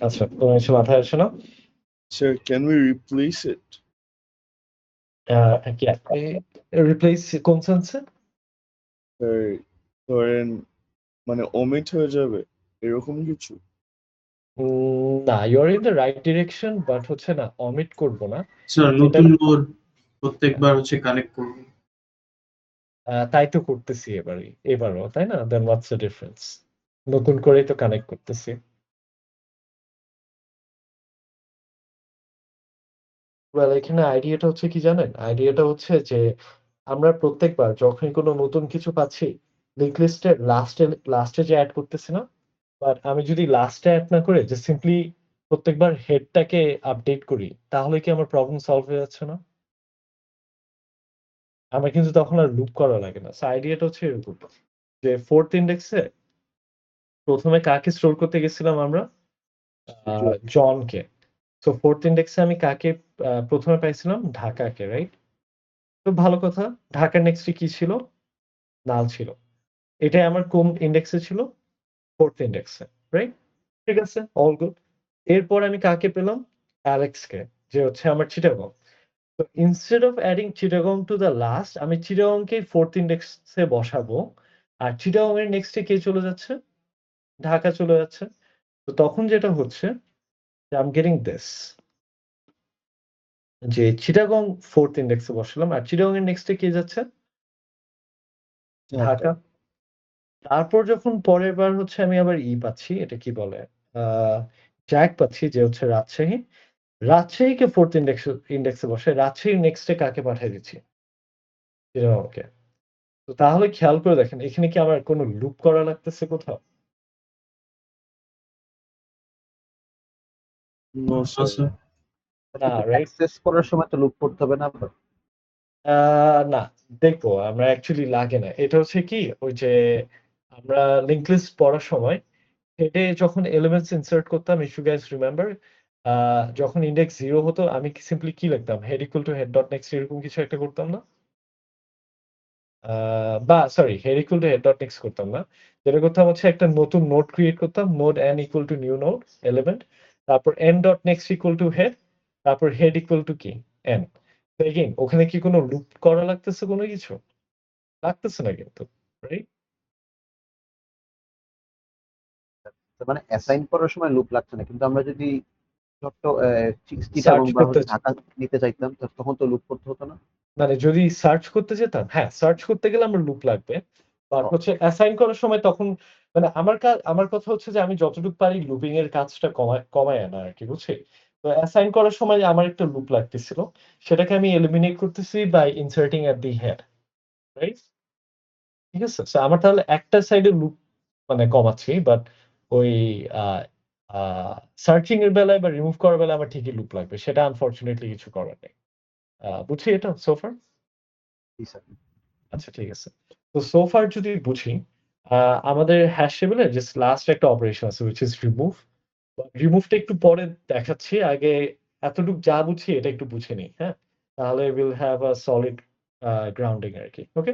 আচ্ছা, কোনো কিছু মাথায় আসে না? Sir, can we replace it? Replace কোন সেন্সে? Sir, ধরেন মানে omit হয়ে যাবে এরকম কিছু? না, you are in the right direction, but হচ্ছে না অমিট করব না। স্যার এটা নতুন নোড প্রত্যেকবার হচ্ছে কানেক্ট করব। তাই তো করতেছি এবারও, তাই না? দেন হোয়াটস দ্য ডিফারেন্স? নতুন করেই তো কানেক্ট করতেছি। ওয়েল এখানে আইডিয়াটা হচ্ছে কি জানেন? আইডিয়াটা হচ্ছে যে আমরা প্রত্যেকবার যখনই কোনো নতুন কিছু পাচ্ছি, লিংক লিস্টের লাস্টে যে এড করতেছি না? বাট আমি যদি লাস্টে এড না করে যে সিম্পলি প্রত্যেকবার হেডটাকে আপডেট করি, তাহলে কি আমার প্রবলেম সলভ হয়ে যাচ্ছে না? আমার কিন্তু তখন আর লুপ করা লাগে না। সো আইডিয়াটা হচ্ছে এরকম যে 4th ইন্ডেক্সে প্রথমে কাকে স্টোর করতে গেছিলাম আমরা? জনকে। সো 4th ইন্ডেক্সে আমি কাকে প্রথমে পাইছিলাম? ঢাকাকে, রাইট? তো ভালো কথা। ঢাকার নেক্সটে কি ছিল? নাল ছিল। এটাই আমার কোন ইন্ডেক্সে ছিল? 4th ইন্ডেক্সে, right? ঠিক আছে, অল গুড। এরপর আমি কাকে পেলাম? অ্যালেক্সকে, যে হচ্ছে আমার চিটাগং। তো instead of adding Chittagong to the last আমি চিটাগংকে 4th ইন্ডেক্সে বসাবো। আর চিটাগং এর নেক্সটে কে চলে যাচ্ছে? ঢাকা চলে যাচ্ছে। তো তখন যেটা হচ্ছে যে আই এম গেটিং দিস যে চিটাগং 4th ইন্ডেক্সে বসালাম আর চিটাগং এর নেক্সটে কে যাচ্ছে? ঢাকা। তারপর যখন পরের বার হচ্ছে আমি আবার পাচ্ছি, এটা কি বলে? জ্যাক পাচ্ছি যে হচ্ছে রাজশাহী। রাজশাহীকে 4th ইন্ডেক্সে বসে রাজশাহীর নেক্সটে কাকে পাঠিয়ে দিচ্ছি? চিটাগংকে। তো তাহলে খেয়াল করে দেখেন এখানে কি আমার কোনো লুপ করা লাগতেছে কোথাও? No sir. আচ্ছা না, রাইট? অ্যাক্সেস করার সময় তো লুপ করতে হবে না আবার? না, দেখবো আমরা অ্যাকচুয়ালি লাগে না। এটা হচ্ছে কি ওই যে আমরা লিংক লিস্ট পড়ার সময় হেডে যখন এলিমেন্টস ইনসার্ট করতাম, ইফ ইউ গাইস রিমেম্বার, যখন ইনডেক্স 0 হতো আমি সিম্পলি কি লিখতাম? Head equal to head dot next এরকম কিছু একটা করতাম না? বা sorry head equal to head dot next করতাম না। যেটা করতাম হচ্ছে একটা নতুন নোড ক্রিয়েট করতাম, node n equal to new node element, তারপর n dot next equal to head, তারপর হেড ইকুয়াল টু কি? n। তো এগেইন ওখানে কি কোনো লুপ করা লাগতেছে কোনো কিছু? লাগতেছে না কিন্তু, রাইট? তার মানে অ্যাসাইন করার সময় লুপ লাগছে না, কিন্তু আমরা যদি ছোট্ট চিটাগং সার্চ বা করতে হচ্ছে ঢাকা নিতে চাইতাম তখন তো লুপ করতে হতো না? মানে যদি সার্চ করতে যেতাম, হ্যাঁ সার্চ করতে গেলে আমার লুপ লাগবে। বাট ও। হচ্ছে অ্যাসাইন করার সময় তখন মানে আমার কথা হচ্ছে যে আমি যতটুকু পারি লুপিং এর কাজটা কমায় আনা আরকি, বুঝছি? তো অ্যাসাইন করার সময় আমার একটা লুপ লাগতেছিল। সেটাকে আমি এলিমিনেট করতেছি by inserting at the head, right? ঠিক আছে? সো আমার তাহলে একটা সাইডে লুপ মানে কমাচ্ছি, বাট ওই আ আ সার্চিং এর বেলায় বা রিমুভ করার বেলায় আমার ঠিকই লুপ লাগবে। সেটা আনফরচুনেটলি কিছু করার নেই। বুঝছি এটা সো ফার? জি স্যার। আচ্ছা ঠিক আছে। তো সো ফার যদি বুঝি, আ আমাদের হ্যাশ টেবলে জাস্ট লাস্ট একটা অপারেশন আছে which is remove। রিমুভটা একটু পরে দেখাচ্ছি। আগে এতটুক যা বুঝি এটা একটু বুঝে নিই, হ্যাঁ? তাহলে we'll have a solid grounding আরকি। ওকে?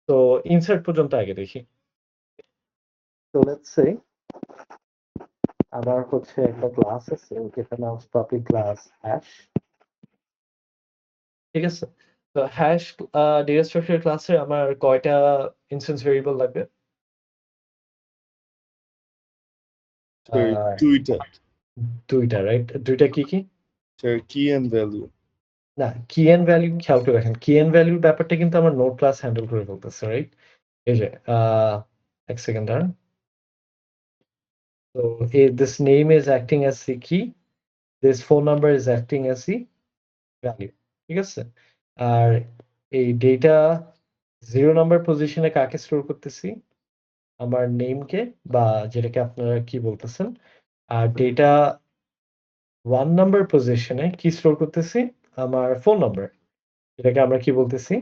তো ইনসার্ট পর্যন্ত আগে দেখি। So let's say আমার হচ্ছে একটা ক্লাস আছে যেখানে হচ্ছে পাবলিক ক্লাস হ্যাশ। ঠিক আছে? তো হ্যাশ ডেটা স্ট্রাকচার ক্লাসে আমার কয়টা ইনস্ট্যান্স ভেরিয়েবল লাগবে? স্যার আ 2টা। ২ টা, রাইট? ২ টা কি, কি? স্যার কি এন্ড ভ্যালু। না, কি এন্ড ভ্যালু খেয়াল করে দেখেন। কি এন্ড ভ্যালুর ব্যাপারটা কিন্তু আমার নোড ক্লাস হ্যান্ডেল করে ফেলতেছে, রাইট? এই যে ১ সেকেন্ড দাঁড়ান। So this name is acting as the key, this phone number is acting as the value, ঠিক আছে? আর এই ডেটা 0 নাম্বার পজিশনে কাকে স্টোর করতেছি? আমার নেমকে বা যেটাকে আপনারা কি বলতেছেন। আর ডেটা 1 নাম্বার পজিশনে কি স্টোর করতেছি? আমার ফোন নাম্বার। এটাকে আমরা কি বলতেছি?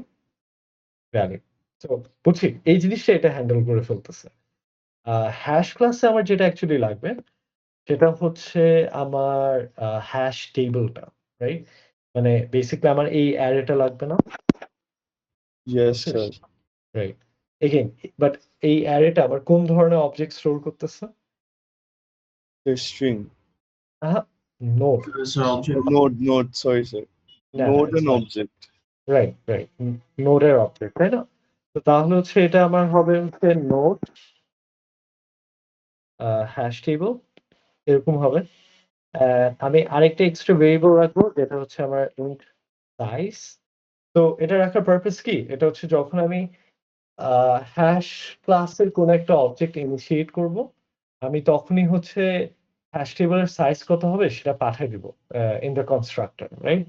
ভ্যালু। তো বুঝছি এই জিনিসটা এটা হ্যান্ডেল করে ফেলতেছে। হ্যাশ ক্লাসে আমার যেটা অ্যাকচুয়ালি লাগবে সেটা হচ্ছে আমার হ্যাশ টেবলটা, রাইট? মানে বেসিক্যালি আমার এই অ্যারেটা লাগবে না? Yes sir. Right. Again but এই অ্যারেটা আমার কোন ধরনের অবজেক্ট স্টোর করতেছে? স্ট্রিং। আহা, node. Object node sorry sir. না, node it's and not. Object. Right, right. নোডের অবজেক্ট, তাই না? তো তাহলে হচ্ছে এটা আমার হবে হচ্ছে নোড হ্যাশ টেবল এরকম হবে। আমি আরেকটা এক্সট্রা ভেরিয়েবল রাখবো যেটা হচ্ছে আমার int সাইজ। তো এটা রাখার পারপাস কি? এটা হচ্ছে যখন আমি হ্যাশ ক্লাসের কোনো একটা অবজেক্ট ইনিশিয়েট করব, আমি তখনই হচ্ছে হ্যাশ টেবলের সাইজ কত হবে সেটা পাঠায় দিব ইন দ্য কনস্ট্রাক্টর, রাইট?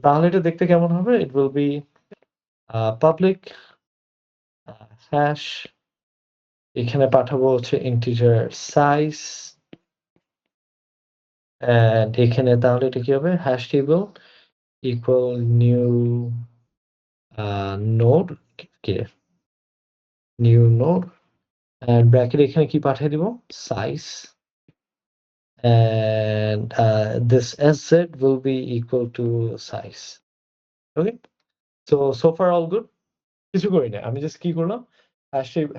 তাহলে এটা দেখতে কেমন হবে? It will be public hash, এখানে পাঠাবো হচ্ছে ইন্টিজার সাইজ অ্যান্ড এখানে তাহলে এটা কি হবে? Hash table equal new node K new node and bracket এখানে কি পাঠিয়ে দিব? Size and this sz will be equal to size. Okay? So far all good? কিছু করি না। আমি জাস্ট কি করলাম?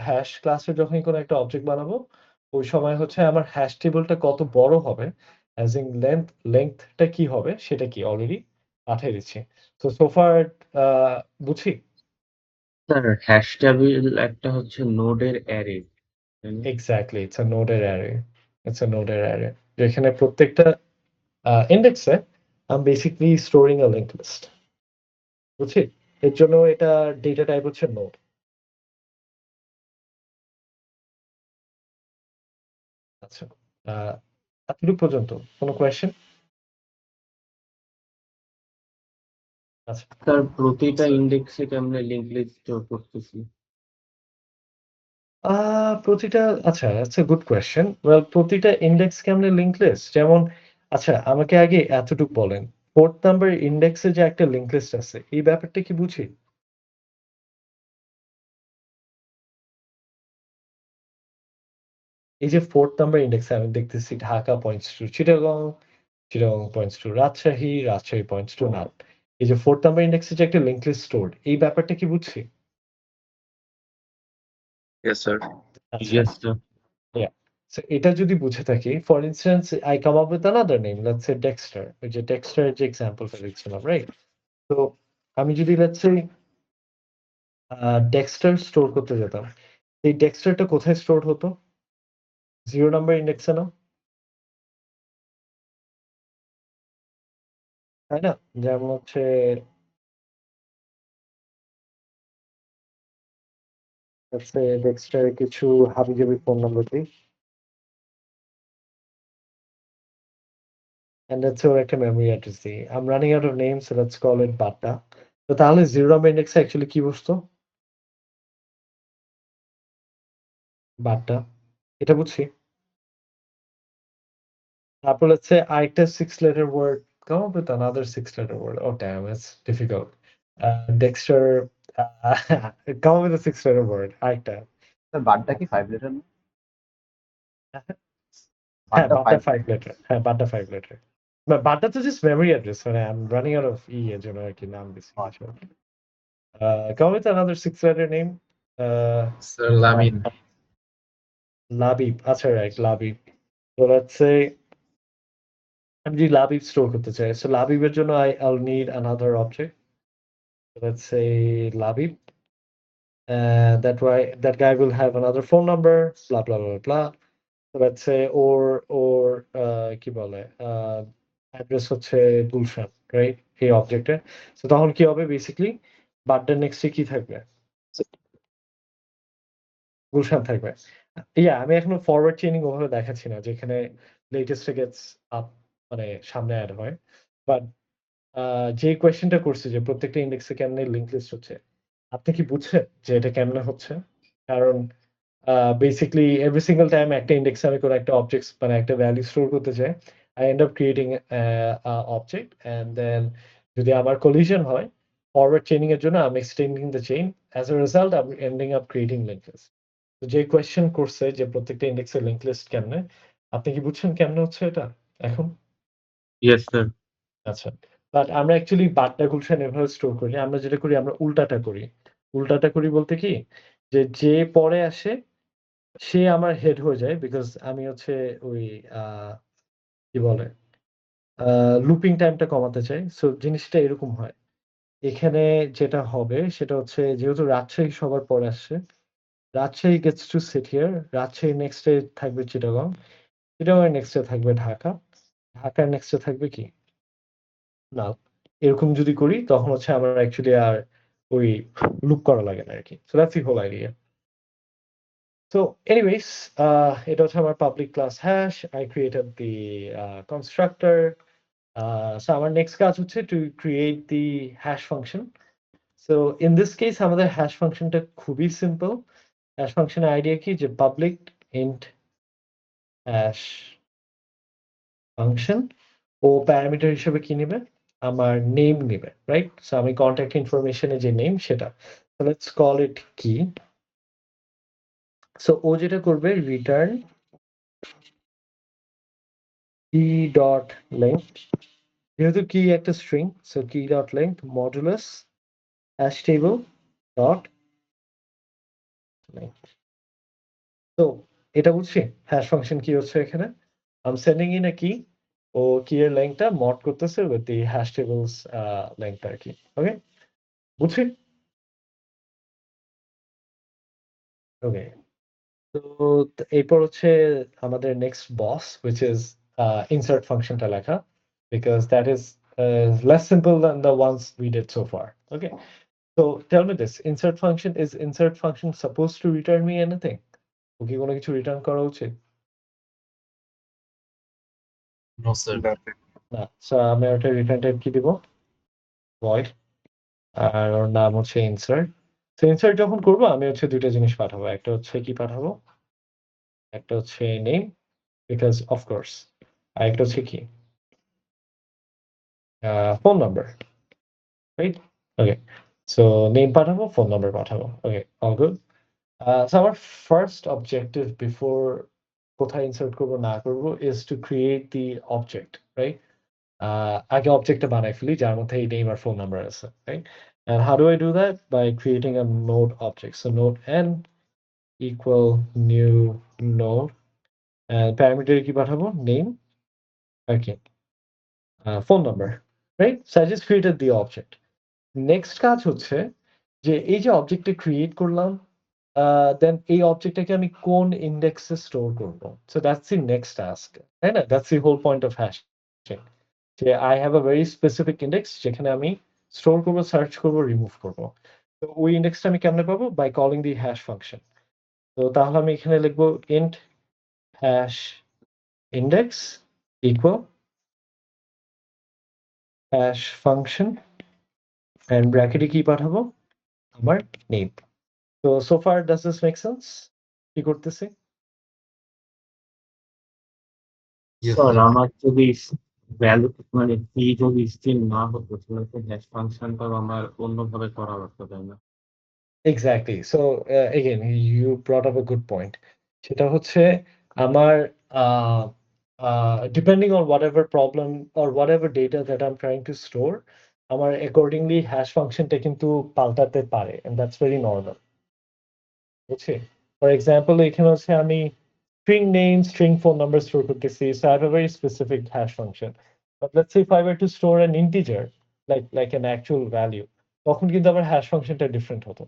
হ্যাশ ক্লাসে যখনই কোনো একটা অবজেক্ট বানাবো, ওই সময় হচ্ছে আমার হ্যাশ টেবলটা কত বড় হবে, অ্যাজ ইন লেংথটা কি হবে সেটা কি অলরেডি পাঠিয়ে দিচ্ছি। so far বুঝি? স্যার হ্যাশ টেবিল একটা হচ্ছে নোডের array. Exactly, it's a noded array. It's a noded array. যেখানে প্রত্যেকটা ইন্ডেক্সে I'm basically storing a linked list. বুঝছি? এর জন্য এটা ডেটা টাইপ হচ্ছে নোড। আচ্ছা, এতটুকু পর্যন্ত কোনো কোয়েশ্চেন? আচ্ছা, স্যার প্রতিটা ইন্ডেক্সে কেমনে লিংক লিস্ট স্টোর করতেছি? প্রতিটা আচ্ছা, that's a good question. Well, প্রতিটা ইন্ডেক্স কেমনে লিংক লিস্ট? যেমন আচ্ছা, আমাকে আগে এতটুকু বলেন। 4th নাম্বার ইন্ডেক্সে যে একটা লিংক লিস্ট আছে, এই ব্যাপারটা কি বুঝি? এই যে 4th নাম্বার ইন্ডেক্সে আমি দেখতেছি Dhaka points two Chittagong, Chittagong points two Rajshahi, Rajshahi points two nut. এই যে 4th নাম্বার ইন্ডেক্সে যে একটা লিংক লিস্ট স্টোরড, এই ব্যাপারটা কি বুঝছি? Yes, sir. আচ্ছা, ইয়েস স্যার। yeah. So এটা যদি বুঝে থাকি, for instance, I come up with another name, let's say Dexter. ওই যে Dexter যে এক্সাম্পলটা দিচ্ছিলাম, রাইট? তো আমি যদি let's say Dexter স্টোর করতে যেতাম, এই Dexterটা কোথায় স্টোর হতো? 0 নাম্বার ইন্ডেক্সে না? তাই না? যেমন হচ্ছে let's say Dexter কিছু হাবিজাবি ফোন নাম্বার দিই। And let's say ওর একটা মেমরি অ্যাড্রেস দিই। I'm running out of names, so let's call it Badda. তো তাহলে 0 নাম্বার ইন্ডেক্সে অ্যাকচুয়ালি কি বসতো? বাড্ডা। এটা বুঝছি? তারপর let's say আরেকটা 6 letter word, come up with another 6 letter word. Oh damn, it's difficult. Dexter, come up with a 6 letter word. আরেকটা। Sir Badda কি 5 লেটার না? হ্যাঁ, বাড্ডা বাড্ডা 5 5 letter. হ্যাঁ, বাড্ডা 5 letter. বাড্ডা তো just memory address, মানে I'm running out of এর জন্য আরকি নাম দিছি কিছু। Come up with another 6 letter name. Sir Lamine. Labib. আচ্ছা, right, Labib. So let's say আমি যদি লাবিব স্টোর করতে চাই, so লাবিবের জন্য I'll need another object. Let's say Labib. That guy will have another phone number, blah blah blah blah. So let's say or কি বলে address হচ্ছে Gulshan, right? এই অবজেক্টে। সো তখন কি হবে বেসিক্যালি বাড্ডার নেক্সটে কি থাকবে? গুলশান থাকবে। আমি এখনো ফরওয়ার্ড চেইনিং ওভাবে দেখাচ্ছি না, যেখানে লেটেস্ট গেটস আপ মানে সামনে অ্যাড হয়। বাট যে কোয়েশ্চেনটা করছে যে প্রত্যেকটা ইন্ডেক্সে কেমনে লিংক লিস্ট হচ্ছে, আপনি কি বুঝছেন যে এটা কেমনে হচ্ছে? কারণ বেসিক্যালি এভরি সিঙ্গল টাইম একটা ইন্ডেক্সে আমি কোনো একটা অবজেক্টস মানে একটা ভ্যালু স্টোর করতে চাই, I end up creating object and then যদি আমার collision হয়, ফরওয়ার্ড চেইনিং এর জন্য I'm extending the chain. As a result, I'm ending up creating linked list. তো যে কোয়েশ্চেন করছে যে প্রত্যেকটা ইন্ডেক্সে লিংক লিস্ট কেমনে, আপনি কি বুঝছেন কেমনে হচ্ছে এটা এখন? Yes sir. আচ্ছা। বাট আমরা অ্যাকচুয়ালি বাড্ডা গুলশান এভাবে স্টোর করি না। আমরা যেটা করি আমরা উল্টাটা করি। উল্টাটা করি বলতে কি? যে পরে আসে সে আমার হেড হয়ে যায় বিকজ আমি হচ্ছে ওই আ কি বলে? আ লুপিং টাইমটা কমাতে চাই। সো জিনিসটা এরকম হয়। এখানে যেটা হবে সেটা হচ্ছে যেহেতু রাজশাহী সবার পরে আসছে, Rajshahi gets to sit here. রাজশাহীর নেক্সট এ থাকবে চিটাগং। চিটাগংয়ের নেক্সট এ থাকবে ঢাকা। ঢাকার নেক্সট এ থাকবে কি? না, এরকম যদি করি তখন হচ্ছে আমার অ্যাকচুয়ালি আর ওই লুপ করা লাগে না আরকি। So that's the whole idea. So anyways এটা হচ্ছে আমার public class hash. I created the constructor. So আমার নেক্সট কাজ হচ্ছে to create the hash function. So in this case আমাদের hash ফাংশনটা খুবই সিম্পল। hash ফাংশনের আইডিয়া কি? যে পাবলিক int hash ফাংশন ও প্যারামিটার হিসেবে কি নিবে? আমার নেম নিবে, রাইট? সো আমি কনট্যাক্ট ইনফরমেশন এ যে নেম সেটা। So let's call it key. So ও যেটা করবে রিটার্ন key dot length, যেহেতু কি একটা string, so key dot length modulus hash table dot length. তো এটা বুঝছি হ্যাশ ফাংশন কি হচ্ছে এখানে? I'm sending in a key ও কি এর লেংথটা মড করতেছে with the hash tables length আর কি। ওকে, বুঝছি? ওকে, তো এরপর হচ্ছে আমাদের next boss which is insert ফাংশনটা লেখা, because that is less simple than the ones we did so far. Okay, so tell me this, insert function supposed to return me anything? ও কি কোনো কিছু রিটার্ন করা উচিত? No, sir. না, so আমি ওটা রিটার্ন টাইপ কি দিব? ভয়েড, আর ওর নাম হচ্ছে ইনসার্ট। তো ইনসার্ট যখন করবো আমি হচ্ছে দুইটা জিনিস পাঠাবো, একটা হচ্ছে কি পাঠাবো, একটা হচ্ছে নেম, বিকজ অফকোর্স, আর একটা হচ্ছে কি ফোন নাম্বার, রাইট? ওকে, সো নেম পাঠাবো, ফোন নাম্বার পাঠাবো। ওকে, অল গুড। সো আমার ফার্স্ট অবজেক্টিভ বিফোর কোথায় ইনসার্ট করবো না করবো is to create the object, right? আগে অবজেক্টটা বানাই ফেলি যার মধ্যে এই নেম আর ফোন নাম্বার আছে, right? And how do I do that? By creating a node object. So node n equal new node, and parameter কি পাঠাবো? Name, okay, phone number, right? So I just created the object. Next কাজ হচ্ছে যে এই যে অবজেক্টটা create করলাম, দেন এই অবজেক্টটাকে আমি কোন ইন্ডেক্সে স্টোর করব। So that's the next task, তাই না? That's the whole point of hashing, যে I have a very specific index যেখানে আমি স্টোর করব, সার্চ করব, রিমুভ করব। তো ওই ইন্ডেক্সটা আমি কেমনে পাবো? By calling the hash function. তো তাহলে আমি এখানে লিখবো int hash index equal hash function, and ব্র্যাকেটে কি পাঠাবো? আমার name. So far does this make sense? কি করতেছি? Yes, sir sir. আমার যদি ভ্যালু মানে কি যদি স্ট্রিং না হতো তাহলে তো হ্যাশ ফাংশনটাও আমার অন্যভাবে করা লাগতো, তাই না? Exactly. So again, you brought up a good point. সেটা হচ্ছে আমার depending on whatever problem or whatever data that I'm trying to store, আমার accordingly hash functionটা কিন্তু পাল্টাতে পারে, and that's very normal. বুঝছি? For example, এখানে হচ্ছে আমি string name, string phone number store করতেছি, so I have a very specific hash function. But let's say if I were to store an integer, like an actual value, তখন কিন্তু আমার hash functionটা different হতো।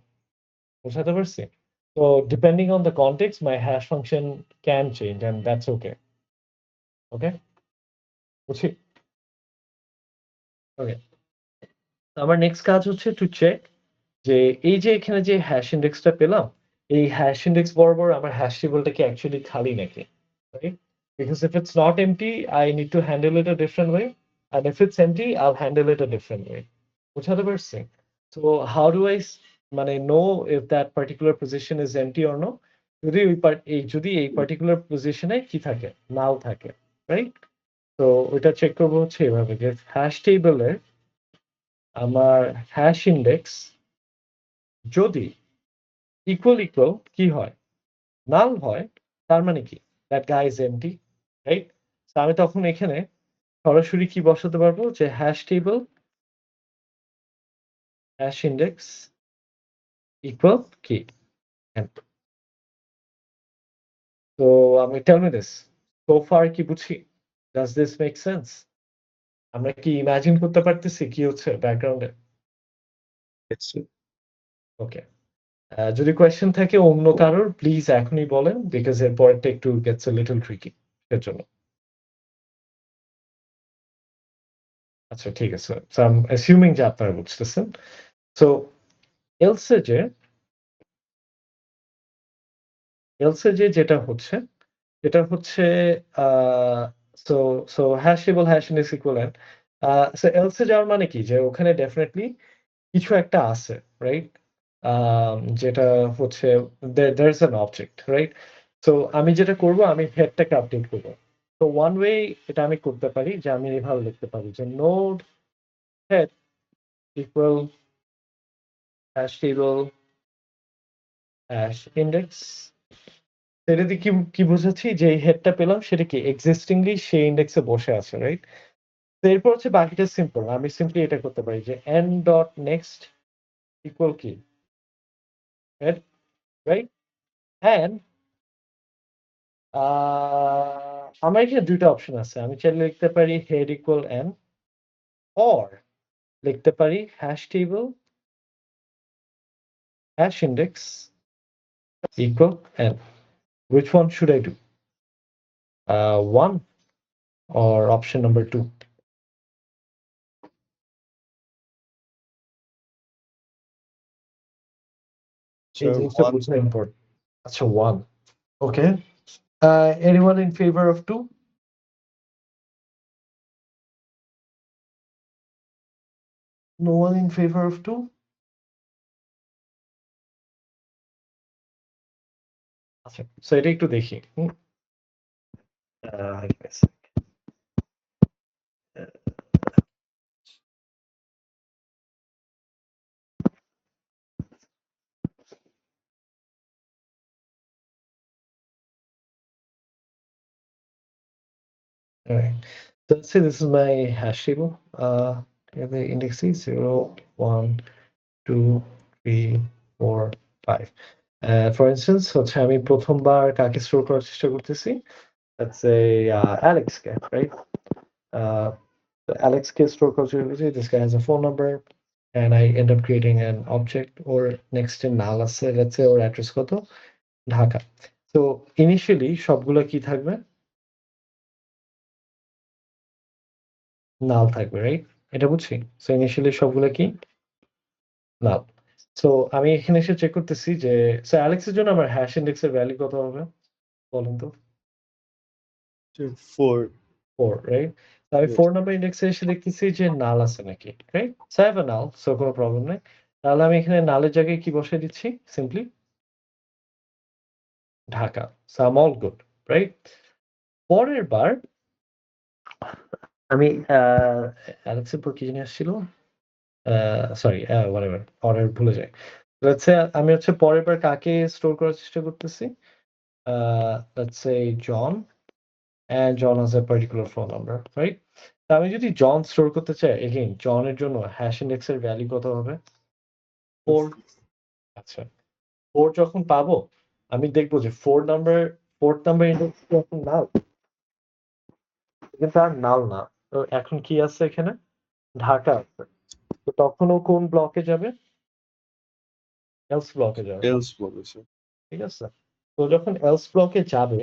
বুঝাতে পারছি? So depending on the context, my hash function can change, and that's okay. Okay? বুঝছি? Okay. আমার next কাজ হচ্ছে to check যে এই যে এখানে যে হ্যাশ ইন্ডেক্সটা পেলাম, এই হ্যাশ ইন্ডেক্স বরাবর আমার হ্যাশ টেবলটা কি অ্যাকচুয়ালি খালি নাকি? Right? Because if it's not empty, I need to handle it a different way. And if it's empty, I'll handle it a different way. বুঝাতে পারছি? So how do I মানে know if that particular position is empty or no? যদি ওই যদি এই particular position-এ কি থাকে? নাও থাকে। Right? তো ওইটা চেক করবো হচ্ছে এভাবে যে হ্যাশ টেবলের আমার হ্যাশ ইন্ডেক্স যদি ইকুয়াল কি হয়? নাল হয়, তার মানে কি? That guy is empty, right? So আমি তখন এখানে সরাসরি কি বসাতে পারবো? যে hash table hash index equal কি? empty. So আমি tell me this, so far কি বুঝি? Does this make sense? আমরা কি ইমাজিন করতে পারতেছি কি হচ্ছে ব্যাকগ্রাউন্ডে? Yes, sir. ওকে, যদি কোয়েশ্চেন থাকে অন্য কারোর প্লিজ এখনই বলেন, বিকজ এর পরেরটা একটু গেটস a little tricky এর জন্য। আচ্ছা ঠিক আছে, so I'm assuming যে আপনারা বুঝতেছেন। So else যে যেটা হচ্ছে এটা হচ্ছে so so hashable hash index equivalent. So else এ যাওয়ার মানে কি? যে ওখানে ডেফিনিটলি কিছু একটা আছে, রাইট? যেটা হচ্ছে there is an object, right? So আমি যেটা করব আমি হেডটাকে আপডেট করব। তো ওয়ান ওয়ে এটা আমি করতে পারি যে আমি এভাবে লিখতে পারি যে node head equal hash table hash index. এটা দিয়ে কি বুঝাচ্ছি? যে এই হেডটা পেলাম সেটা কি এক্সিস্টিংলি সেই ইন্ডেক্সে বসে আছে, রাইট? তো এরপর হচ্ছে বাকিটা সিম্পল। আমি সিম্পলি এটা করতে পারি যে n ডট নেক্সট ইকুয়াল কি হেড, রাইট? and আমার এখানে ২ টা অপশন আছে। আমি চাইলে লিখতে পারি head equal n or লিখতে পারি hash table hash index equal n. Which one should I do? 1 or option number 2? এই Sir, জিনিসটা one. বোঝা ইম্পর্টেন্ট। আচ্ছা 1. Okay. Anyone in favor of 2? No one in favor of 2? আচ্ছা, so এটা একটু দেখি। give me a sec. Alright. So let's say this is my hash table. The index is 0, 1, 2, 3, 4, 5. For instance, হচ্ছে আমি প্রথমবার কাকে স্টোর করার চেষ্টা করতেছি? Let's say Alex K, right? Alex K store করার চেষ্টা করতেছি. This guy has a phone number and I end up creating an object or next in null আছে, let's say ওর অ্যাড্রেস কত? ঢাকা. So initially সবগুলো কি থাকবে? নাল থাকবে, right? এটা বুঝছি। সো ইনিশিয়ালি সবগুলো কি নাল। সো আমি এখানে এসে চেক করতেছি যে সো অ্যালেক্স এর জন্য আমার হ্যাশ ইন্ডেক্স এর ভ্যালু কত হবে বলেন তো? 4. 4, রাইট? তো আমি Yes. 4 নাম্বার ইন্ডেক্সে এসে দেখতেছি যে নাল আছে নাকি, right? So I have a null, so কোনো প্রবলেম নাই। তাহলে আমি এখানে নালের জায়গায় কি বসাই দিচ্ছি? Simply Dhaka. So I am all good, right? পরের বার আমি অ্যালেক্সের পর কি জানি আসছিল? সরি হোয়াটএভার অর্ডার ভুলে যাই। লেটস সে আমি হচ্ছে পরের বার কাকে স্টোর করার চেষ্টা করতেছি? Let's say John and John has a particular phone number, right? তো আমি যদি জন স্টোর করতে চাই, এগেইন জনের জন্য হ্যাশ ইন্ডেক্স এর ভ্যালু কত হবে? 4. আচ্ছা 4 যখন পাবো আমি দেখবো যে 4th নাম্বার ইন্ডেক্স এখন নাল, কিন্তু আর নাল না। তো এখন কি আছে এখানে? ঢাকা আছে। তো তখন ও কোন ব্লকে যাবে? এলস ব্লকে যাবে। Else বলে sir. ঠিক আছে? তো যখন এলস ব্লকে যাবে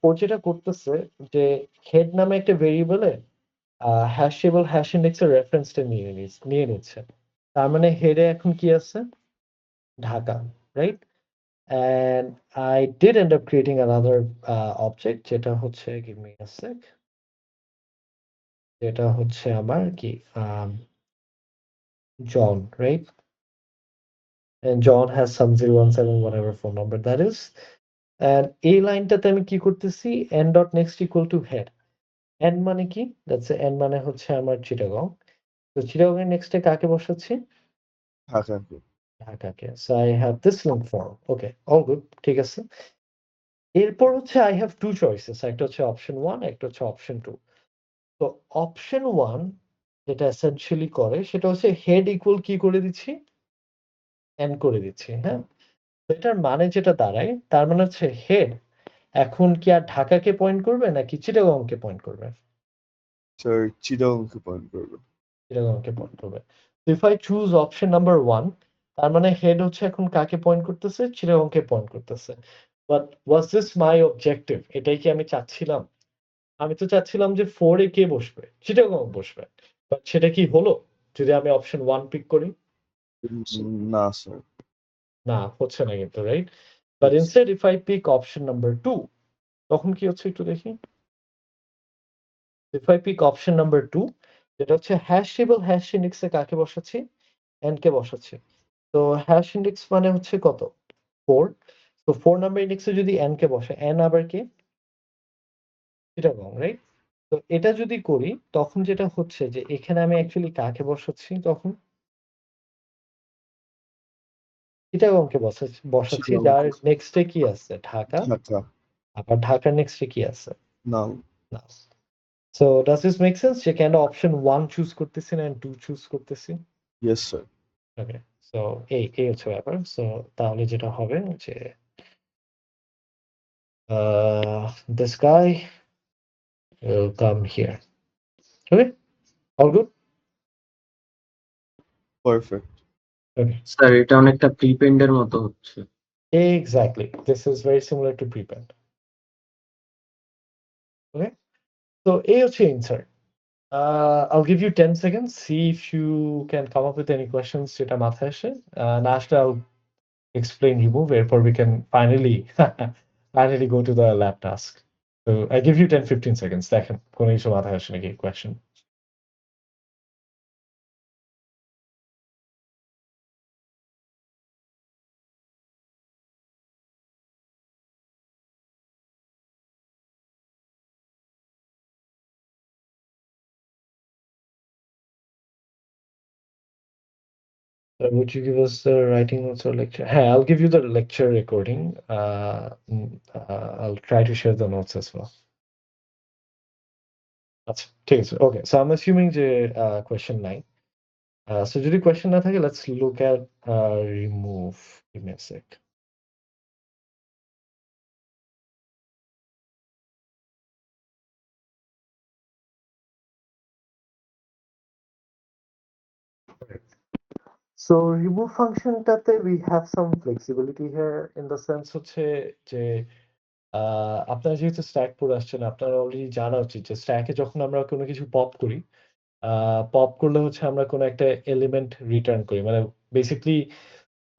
ও যেটা করতেছে যে হেড নামে একটা ভেরিয়েবলে হ্যাশেবল হ্যাশ ইন্ডেক্সের রেফারেন্সটা নিয়ে নিচ্ছে। তার মানে হেডে এখন কি আছে? Dhaka, right? And I did end up creating another object যেটা হচ্ছে give me a sec. যেটা হচ্ছে আমার কি John, right? And John has some 017 whatever phone number that is. And এই লাইনটাতে আমি কি করতেছি? n dot next equal to head. n মানে কি? Let's say n মানে হচ্ছে আমার চিটাগং। তো চিটাগং এর নেক্সটে কাকে বসাচ্ছি? ঢাকাকে। ঢাকাকে। So I have this link form. Okay, all good. ঠিক আছে। এরপর হচ্ছে I have two choices. একটা হচ্ছে option 1, একটা হচ্ছে option 2. তো option 1 যেটা essentially করে সেটা হচ্ছে head equal কি করে দিচ্ছি? n করে দিচ্ছি, হ্যাঁ? তো এটার মানে যেটা দাঁড়ায় তার মানে হচ্ছে head এখন কি আর ঢাকাকে পয়েন্ট করবে নাকি চিটাগংকে পয়েন্ট করবে? Sir, চিটাগংকে পয়েন্ট করবে। চিটাগংকে পয়েন্ট করবে। If I choose option number 1 তার মানে হেড হচ্ছে এখন কাকে পয়েন্ট করতেছে? চিটাগংকে পয়েন্ট করতেছে। But was this my objective? এটাই কি আমি চাচ্ছিলাম? আমি তো চাচ্ছিলাম যে 4 এ কে বসবে? চিটাগং বসবে। বাট সেটা কি হলো? যদি আমি অপশন 1 পিক করি? না স্যার। না, হচ্ছে না কিন্তু, right? But instead if I pick option number 2 তখন কি হচ্ছে একটু দেখি? If I pick option number 2 যেটা হচ্ছে হ্যাশ টেবল হ্যাশ ইন্ডেক্সে কাকে বসাচ্ছি? n কে বসাচ্ছি। তো হ্যাশ ইন্ডেক্স মানে হচ্ছে কত? 4. তো 4 নাম্বার ইন্ডেক্সে যদি n কে বসে, n আবার কে? চিটাগং, রাইট? তো এটা যদি করি তখন যেটা হচ্ছে যে এখানে আমি অ্যাকচুয়ালি কাকে বসাচ্ছি তখন? চিটাগংকে বসাচ্ছি চিটাগং। যার নেক্সটে কি আছে? ঢাকা। ঢাকা। আবার ঢাকার নেক্সটে কি আছে? না। না। So does this make sense? যে কেন অপশন 1 চুজ করতেছি না 2 চুজ করতেছি? Yes sir. ওকে। সো এই হচ্ছে ব্যাপার। সো তাহলে যেটা হবে যে this guy will come here. Okay, all good? Perfect. Okay, sir এটা অনেকটা প্রিপেন্ডের মতো হচ্ছে। exactly. This is very similar to prepend. Okay, so A হচ্ছে insert. I'll give you 10 seconds. See if you can come up with any questions যেটা মাথায় আসে। না আসলে I'll explain remove. Therefore, we can finally finally go to the lab task. So I give you 10-15 seconds. দেখেন কোনো কিছু মাথায় আসে নাকি question. Would you give us the writing notes or lecture? Hey, I'll give you the lecture recording. I'll try to share the notes as well. আচ্ছা ঠিক আছে okay so I am assuming যে কোয়েশ্চেন নাই সো যদি question না থাকে let's look at remove give me a sec So remove ফাংশনটাতে we have some flexibility here in the sense হচ্ছে যে আপনারা যেহেতু স্ট্যাক পড়ে আসছেন আপনার অলরেডি জানা উচিত যে স্ট্যাকে যখন আমরা কোনো কিছু পপ করি পপ করলে হচ্ছে আমরা কোনো একটা এলিমেন্ট রিটার্ন করি মানে বেসিক্যালি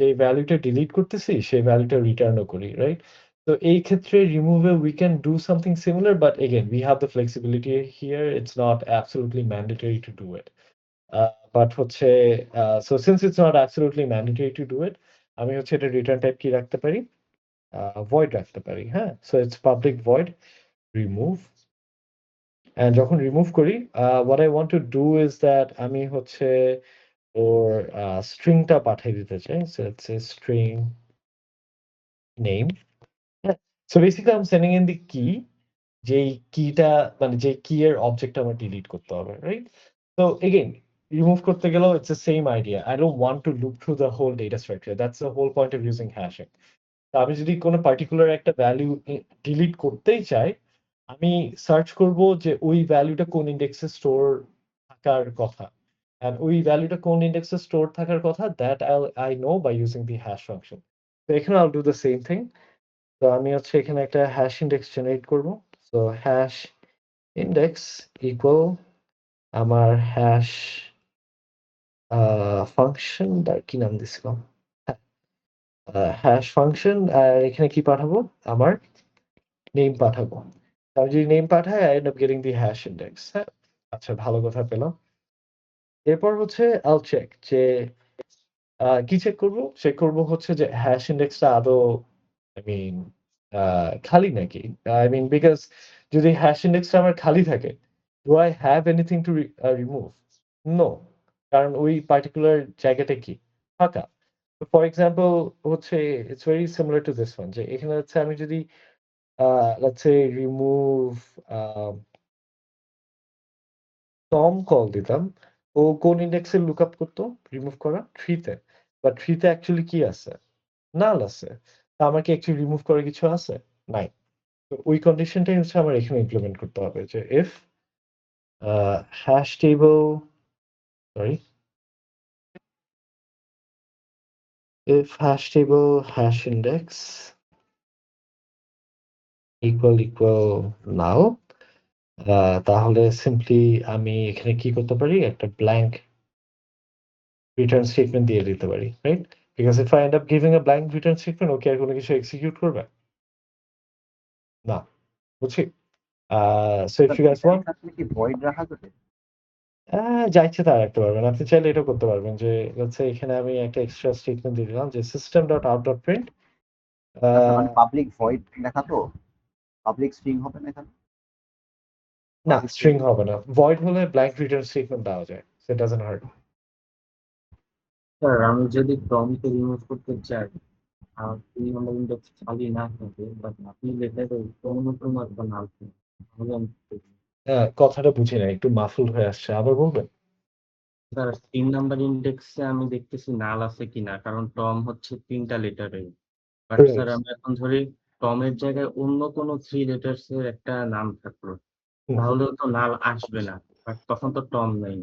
যে ভ্যালুটা ডিলিট করতেছি সেই ভ্যালুটা রিটার্নও করি রাইট তো এই ক্ষেত্রে রিমুভে we can do something similar but again we have the flexibility here it's not absolutely mandatory to do it but হচ্ছে so since it's not absolutely mandatory to do it আমি হচ্ছে এটা রিটার্ন টাইপ কি রাখতে পারি void রাখতে পারি হ্যাঁ so it's public void remove and যখন রিমুভ করি what I want to do is that আমি হচ্ছে ওর স্ট্রিংটা পাঠিয়ে দিতে চাই so it's a string name so basically I am sending in the কি যেই কিটা মানে যে কি এর অবজেক্ট আমার ডিলিট করতে হবে রাইট তো এগেইন রিমুভ করতে গেলেও it's the same idea I don't want to look through the whole data structure that's the whole point of using hashing তো আমি যদি কোনো পার্টিকুলার একটা ভ্যালু ডিলিট করতেই চাই আমি সার্চ করব যে ওই ভ্যালুটা কোন ইন্ডেক্সে স্টোর থাকার কথা and ওই ভ্যালুটা কোন ইন্ডেক্সে স্টোর থাকার কথা that I know by using the hash function তো এখানে I'll do the same thing তো আমি হচ্ছে এখানে একটা হ্যাশ ইন্ডেক্স জেনারেট করব সো হ্যাশ ইন্ডেক্স ইকুয়াল আমার হ্যাশ ফাংশনটার কি নাম দিছিলাম হ্যাশ ফাংশন আর এখানে কি পাঠাবো আমার নেম পাঠাবো আমি যদি নেম পাঠাই I end up getting the hash index হ্যাঁ আচ্ছা ভালো কথা পেলাম এরপর হচ্ছে I'll check যে কি চেক করব চেক করব হচ্ছে যে হ্যাশ ইন্ডেক্সটা আদৌ আই মিন খালি নাকি আই মিন বিকজ যদি হ্যাশ ইন্ডেক্সটা আমার খালি থাকে do I have anything to remove no কারণ ওই পার্টিকুলার জায়গাটা কি ফাঁকা ফর এক্সাম্পল হচ্ছে it's very similar to this one যে এখানে হচ্ছে আমি যদি let's say remove Tom call দিতাম ও কোন ইন্ডেক্সে লুক আপ করতো রিমুভ করা 3 তে বাট 3 তে অ্যাকচুয়ালি কি আছে নাল আছে তা আমার কি অ্যাকচুয়ালি রিমুভ করার কিছু আছে নাই তো ওই কন্ডিশনটাই হচ্ছে আমার এখানে ইমপ্লিমেন্ট করতে হবে যে if hash table sorry if hash table hash index equal now তাহলে সিম্পলি আমি এখানে কি করতে পারি একটা ব্ল্যাঙ্ক রিটার্ন স্টেটমেন্ট দিয়ে দিতে পারি right because if I end up giving a blank return statement okay আর কোনো কিছু এক্সিকিউট করবে না বুঝছি so if you guys want কি ভয়েড রাখা যাবে যা ইচ্ছে তা রাখতে পারবেন আপনি চাইলে এটা করতে পারবেন যে হচ্ছে এখানে আমি একটা এক্সট্রা স্টেটমেন্ট দিয়ে দিলাম যে system dot out dot print মানে পাবলিক ভয়েড লেখা তো পাবলিক স্ট্রিং হবে না এখানে না স্ট্রিং হবে না ভয়েড হলে ব্ল্যাঙ্ক রিটার্ন স্টেটমেন্ট দেওয়া যায় so it doesn't heart sir আমি যদি প্রম্পটে রিমুভ করতে চাই আর 3 নম্বর ইন্ডেক্স খালি না থাকে বাট আপনি লেটারে কোনো একটা নাম তাহলে আমি কি করব? কথাটা বুঝি না একটু মাফুল হয়ে আসছে আবার বলবেন স্যার 3 নাম্বার ইন্ডেক্সে আমি দেখতেছি নাল আছে কিনা কারণ টম হচ্ছে 3টা লেটারে বাট স্যার আমি এখন ধরি টমের জায়গায় অন্য কোনো 3 লেটার্স এর একটা নাম থাকলো, হুম। তাহলেও তো নাল আসবে না। বাট তখন তো টম নেই।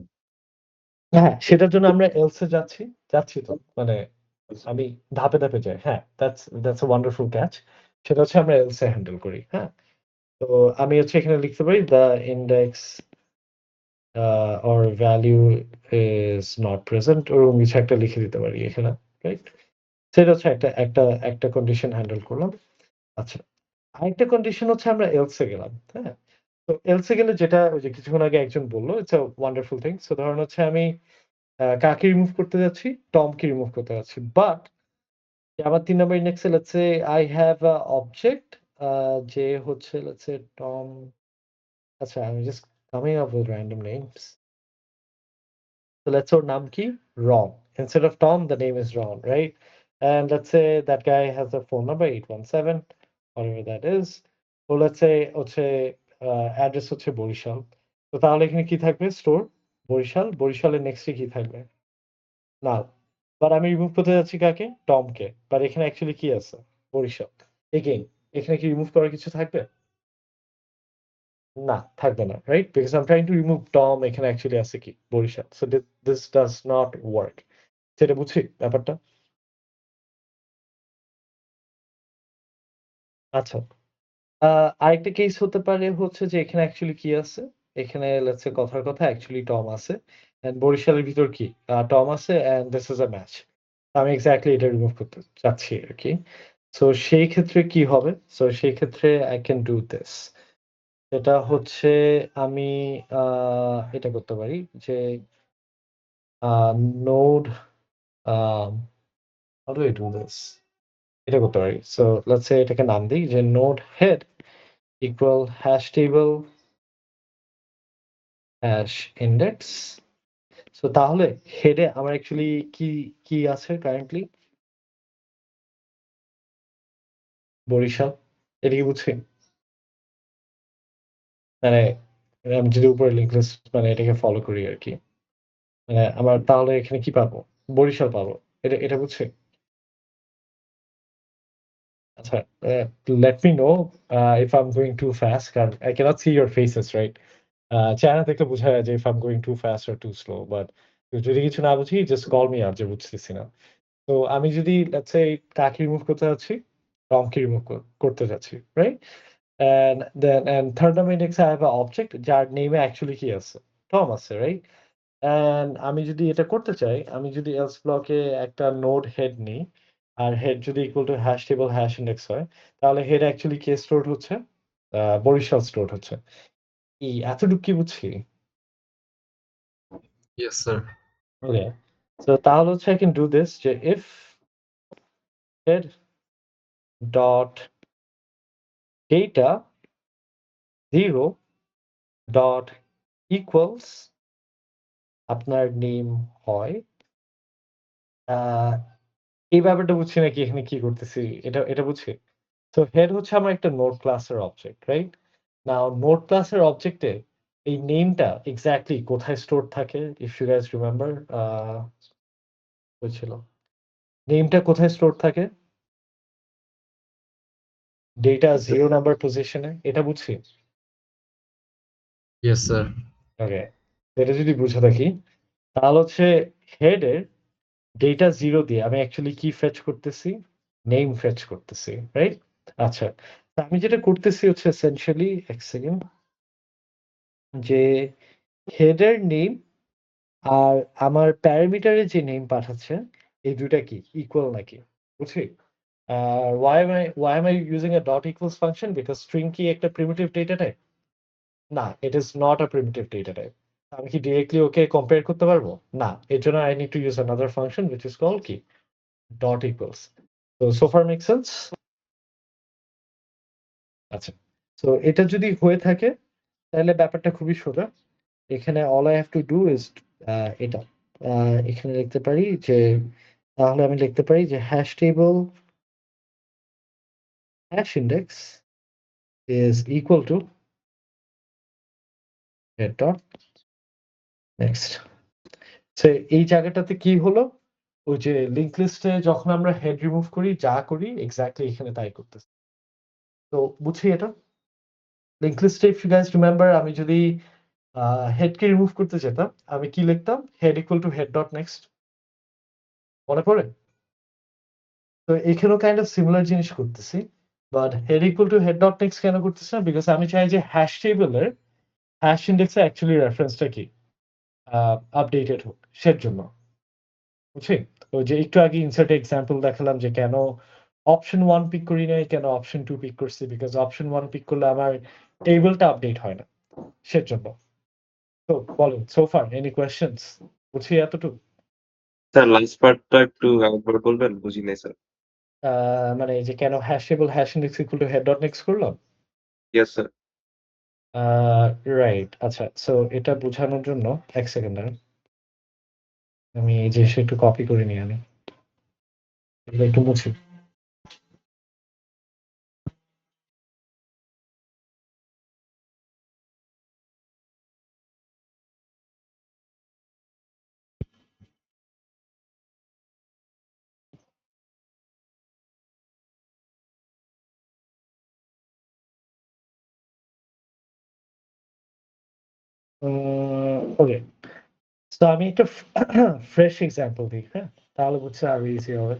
হ্যাঁ, সেটার জন্য আমরা এলস এ যাচ্ছি তো। মানে আমি ধাপে, ধাপে যাই। হ্যাঁ, that's a wonderful catch. সেটা হচ্ছে আমরা এলস এ হ্যান্ডেল করি। হ্যাঁ? তো আমি হচ্ছে এখানে লিখতে পারি the index or value is not present ওরকম কিছু একটা লিখে দিতে পারি এখানে। রাইট? সেটা হচ্ছে একটা কন্ডিশন হ্যান্ডেল করলাম। আচ্ছা। আরেকটা কন্ডিশন হচ্ছে আমরা এলস এ গেলাম। হ্যাঁ? তো এলস এ গেলে যেটা ওই যে কিছুক্ষণ আগে একজন বলল, it's a wonderful thing. So ধরেন হচ্ছে আমি কাকে রিমুভ করতে যাচ্ছি? টমকে রিমুভ করতে যাচ্ছি। বাট আমার ৩ নাম্বার ইন্ডেক্সে let's say I have a object যে হচ্ছে লেটস সে টম আচ্ছা আমি just coming up with random names. So let's say ওর নাম কি? Ron. Instead of Tom, the name is Ron, right? And let's say that guy has a phone number 817, whatever that is. So let's say হচ্ছে address হচ্ছে বরিশাল। তো তাহলে এখানে কি থাকবে? Store Barishal. বরিশালের নেক্সটে কি থাকবে? নাল। বাট আমি রিমুভ করতে যাচ্ছি কাকে? টমকে। বাট এখানে অ্যাকচুয়ালি কি আছে? বরিশাল। এগেইন এখানে কি রিমুভ করার কিছু থাকবে? না, থাকবে না। Right? Because I am trying to remove Tom এখানে অ্যাকচুয়ালি আছে কি? Barishal. So this does not work. সেটা বুঝি ব্যাপারটা? আচ্ছা। আরেকটা কেস হতে পারে হচ্ছে যে এখানে অ্যাকচুয়ালি কি আছে? এখানে লেটস সে কথার কথা অ্যাকচুয়ালি টম আছে। অ্যান্ড বরিশালের ভিতর কি? টম আছে and this is a match. আমি এক্সাক্টলি এটা রিমুভ করতে চাচ্ছি আরকি। সো সেই ক্ষেত্রে কি হবে? সো সেই ক্ষেত্রে I can do this. এটা হচ্ছে আমি আ এটা করতে পারি যে a node um how do I do this? এটা করতে পারি। সো লেটস সে এটাকে নাম দেই যে node head equal hash table hash index. So তাহলে হেডে আমার অ্যাকচুয়ালি কি আছে কারেন্টলি? বরিশাল। এটা কি বুঝছি? মানে আমি যদি উপরে লিঙ্ক লিস্ট মানে এটাকে ফলো করি আরকি। মানে আমার তাহলে এখানে কি পাবো? বরিশাল পাবো। এটা বুঝছি? আচ্ছা, let me know if I'm going too fast কারণ I cannot see your faces, right? চেহারা দেখলে বোঝা যায় যে if I'm going too fast or too slow. But যদি কিছু না বুঝি just call me out যে বুঝতেছি না। তো আমি যদি let's say কাকে রিমুভ করতে যাচ্ছি? টমকে রিমুভ করতে যাচ্ছি, right? And third number index I have a object যার নেমে অ্যাকচুয়ালি কি আছে? টম আছে, right? অ্যান্ড আমি যদি এটা করতে চাই, আমি যদি else ব্লকে একটা নোড হেড নিই, আর হেড যদি equal to hash table hash index হয়, তাহলে হেড অ্যাকচুয়ালি কে স্টোরড হচ্ছে? বরিশাল স্টোরড হচ্ছে। এতটুকু কি বুঝছি? Yes, sir. ওকে। সো তাহলে হচ্ছে I can do this যে if head dot data 0 dot equals আপনার নেম হয় এই ব্যাপারটা বুঝছি নাকি এখানে কি করতেছি? এটা বুঝছি? সো হেড হচ্ছে আমার একটা নোড ক্লাসের অবজেক্ট, রাইট? নাও নোড ক্লাসের অবজেক্টে এই নেমটা এক্সাক্টলি কোথায় স্টোর থাকে? ইফ ইউ গাইস রিমেম্বার কই ছিল? নেমটা কোথায় স্টোর থাকে? ডেটা 0 নাম্বার পজিশনে। এটা বুঝছি? Yes, sir. ওকে। এটা যদি বুঝে থাকি তাহলে হচ্ছে হেডের ডেটা 0 দিয়ে আমি অ্যাকচুয়ালি কি ফেচ করতেছি? নেম ফেচ করতেছি, রাইট? আচ্ছা। তো আমি যেটা করতেছি হচ্ছে এসেনশিয়ালি এক সেকেন্ড যে হেডের নেম আর আমার প্যারামিটারে যে নেম পাঠাচ্ছে এই ২ টা কি ইকুয়াল নাকি? বুঝছি? আর why am I using a dot equals function? Because string কি একটা primitive data type? না, it is not a primitive data type. আমি কি ডিরেক্টলি ওকে কম্পেয়ার করতে পারবো? না। এর জন্য I need to use another function which is called কি? Dot equals. So far make sense? আচ্ছা। সো এটা যদি হয়ে থাকে তাহলে ব্যাপারটা খুবই সোজা। এখানে all I have to do is এটা। এখানে লিখতে পারি যে তাহলে আমি লিখতে পারি যে hash table hash index is equal to head dot next. So এই জায়গাটাতে কি হলো? ওই যে লিংক লিস্টে যখন আমরা হেড রিমুভ করি যা করি এক্সাক্টলি এখানে তাই করতেছি। তো বুঝি এটা লিঙ্ক লিস্টে ইফ ইউ গাইস রিমেম্বার আমি যদি হেডকে রিমুভ করতে যেতাম আমি কি লিখতাম head equal to head dot next মনে পড়ে তো এখানেও কাইন্ড অফ সিমিলার জিনিস করতেছি but head equal to head dot next কেন করতেছি না বিকজ আমি চাই যে হ্যাশ টেবিলের হ্যাশ ইন্ডেক্সে অ্যাকচুয়ালি রেফারেন্সটা কি আপডেটেড হোক সের জন্য বুঝছি তো যে একটু আগে ইনসার্ট এক্সাম্পল দেখালাম যে কেন অপশন 1 পিক করি নাই কেন অপশন 2 পিক করছি বিকজ অপশন 1 পিক করলে আমার টেবিলটা আপডেট হয় না সের জন্য তো বলুন সো ফার এনি কোয়েশ্চেনস বুঝছি এতটুকু স্যার লাস্ট পার্টটা একটু আরেকবার বলবেন বুঝি নাই স্যার মানে এই যে কেন hash table hash index equal to head dot next করলাম ইয়েস স্যার রাইট আচ্ছা সো এটা বোঝানোর জন্য এক সেকেন্ড আমি এই জিনিসটা একটু কপি করে নিয়ে আনি এগুলো একটু মুছি ওকে তো আমি একটা ফ্রেশ এক্সাম্পল দিই হ্যাঁ তাহলে বুঝতে আরো ইজি হবে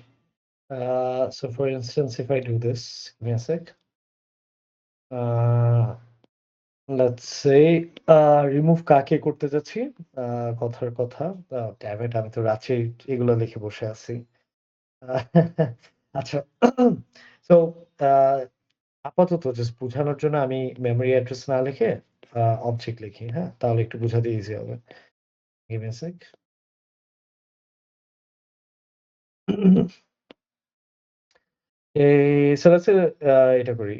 so for instance if I do this give me a sec let's say remove কাকে করতে যাচ্ছি কথার কথা damn it আমি তো রাতে এগুলো লিখে বসে আছি আচ্ছা so আপাতত জাস্ট বোঝানোর জন্য আমি মেমরি অ্যাড্রেস না লিখে অবজেক্ট লিখি হ্যাঁ তাহলে একটু বোঝাতে ইজি হবে give me a sec so let's say এটা করি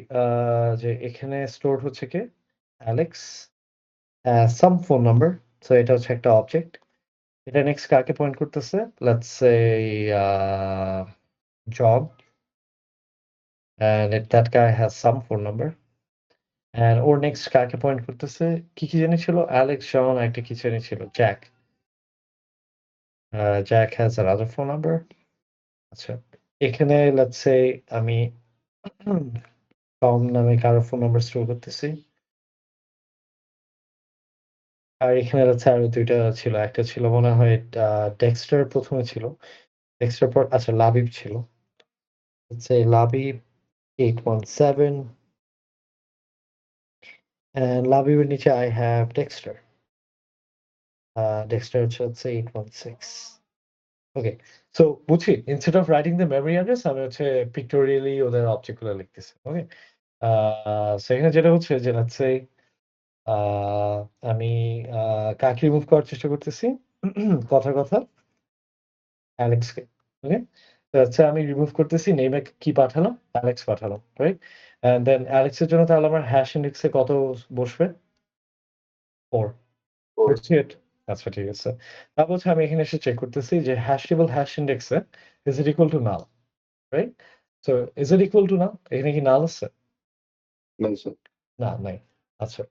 যে এখানে স্টোর হচ্ছে কি অ্যালেক্স সাম ফোন নাম্বার সো এটা হচ্ছে একটা অবজেক্ট এটা নেক্সট কাকে পয়েন্ট করতেছে let's say job and that guy has some phone number and or next কাকে পয়েন্ট করতেছে কি কি জানি ছিল অ্যালেক্স জন একটা কি জানি ছিল Jack Jack has another phone number আচ্ছা এখানে লেটস সে আমি টম নামে কারো ফোন নাম্বার স্টোর করতেছি আর এখানে হচ্ছে আরো দুইটা ছিল একটা ছিল মনে হয় ডেক্সটার প্রথমে ছিল ডেক্সটার পর আচ্ছা লাবিব ছিল হচ্ছে লাবিব 817 and লাবিবের নিচে I have Dexter Dexter হচ্ছে 816 ওকে সো বুঝছি instead of writing the memory address আমি হচ্ছে পিক্টোরিয়ালি ওদের অবজেক্ট গুলো লিখতেছি ওকে সেখানে যেটা হচ্ছে যে লেটস সে আমি কাকে রিমুভ করার চেষ্টা করতেছি কথার কথা অ্যালেক্সকে ওকে আচ্ছা আমি রিমুভ করতেছি নেমে কি পাঠালাম অ্যালেক্স পাঠালাম রাইট এন্ড দেন অ্যালেক্সের জন্য তাহলে আমার হ্যাশ ইন্ডেক্সে কত বসবে 4 বুঝছি it? আচ্ছা ঠিক আছে তারপর হচ্ছে আমি এখানে এসে চেক করতেছি যে হ্যাশ টেবল হ্যাশ ইন্ডেক্সে is it equal to null right so is it equal to null এখানে কি নাল আছে না স্যার না নাই আচ্ছা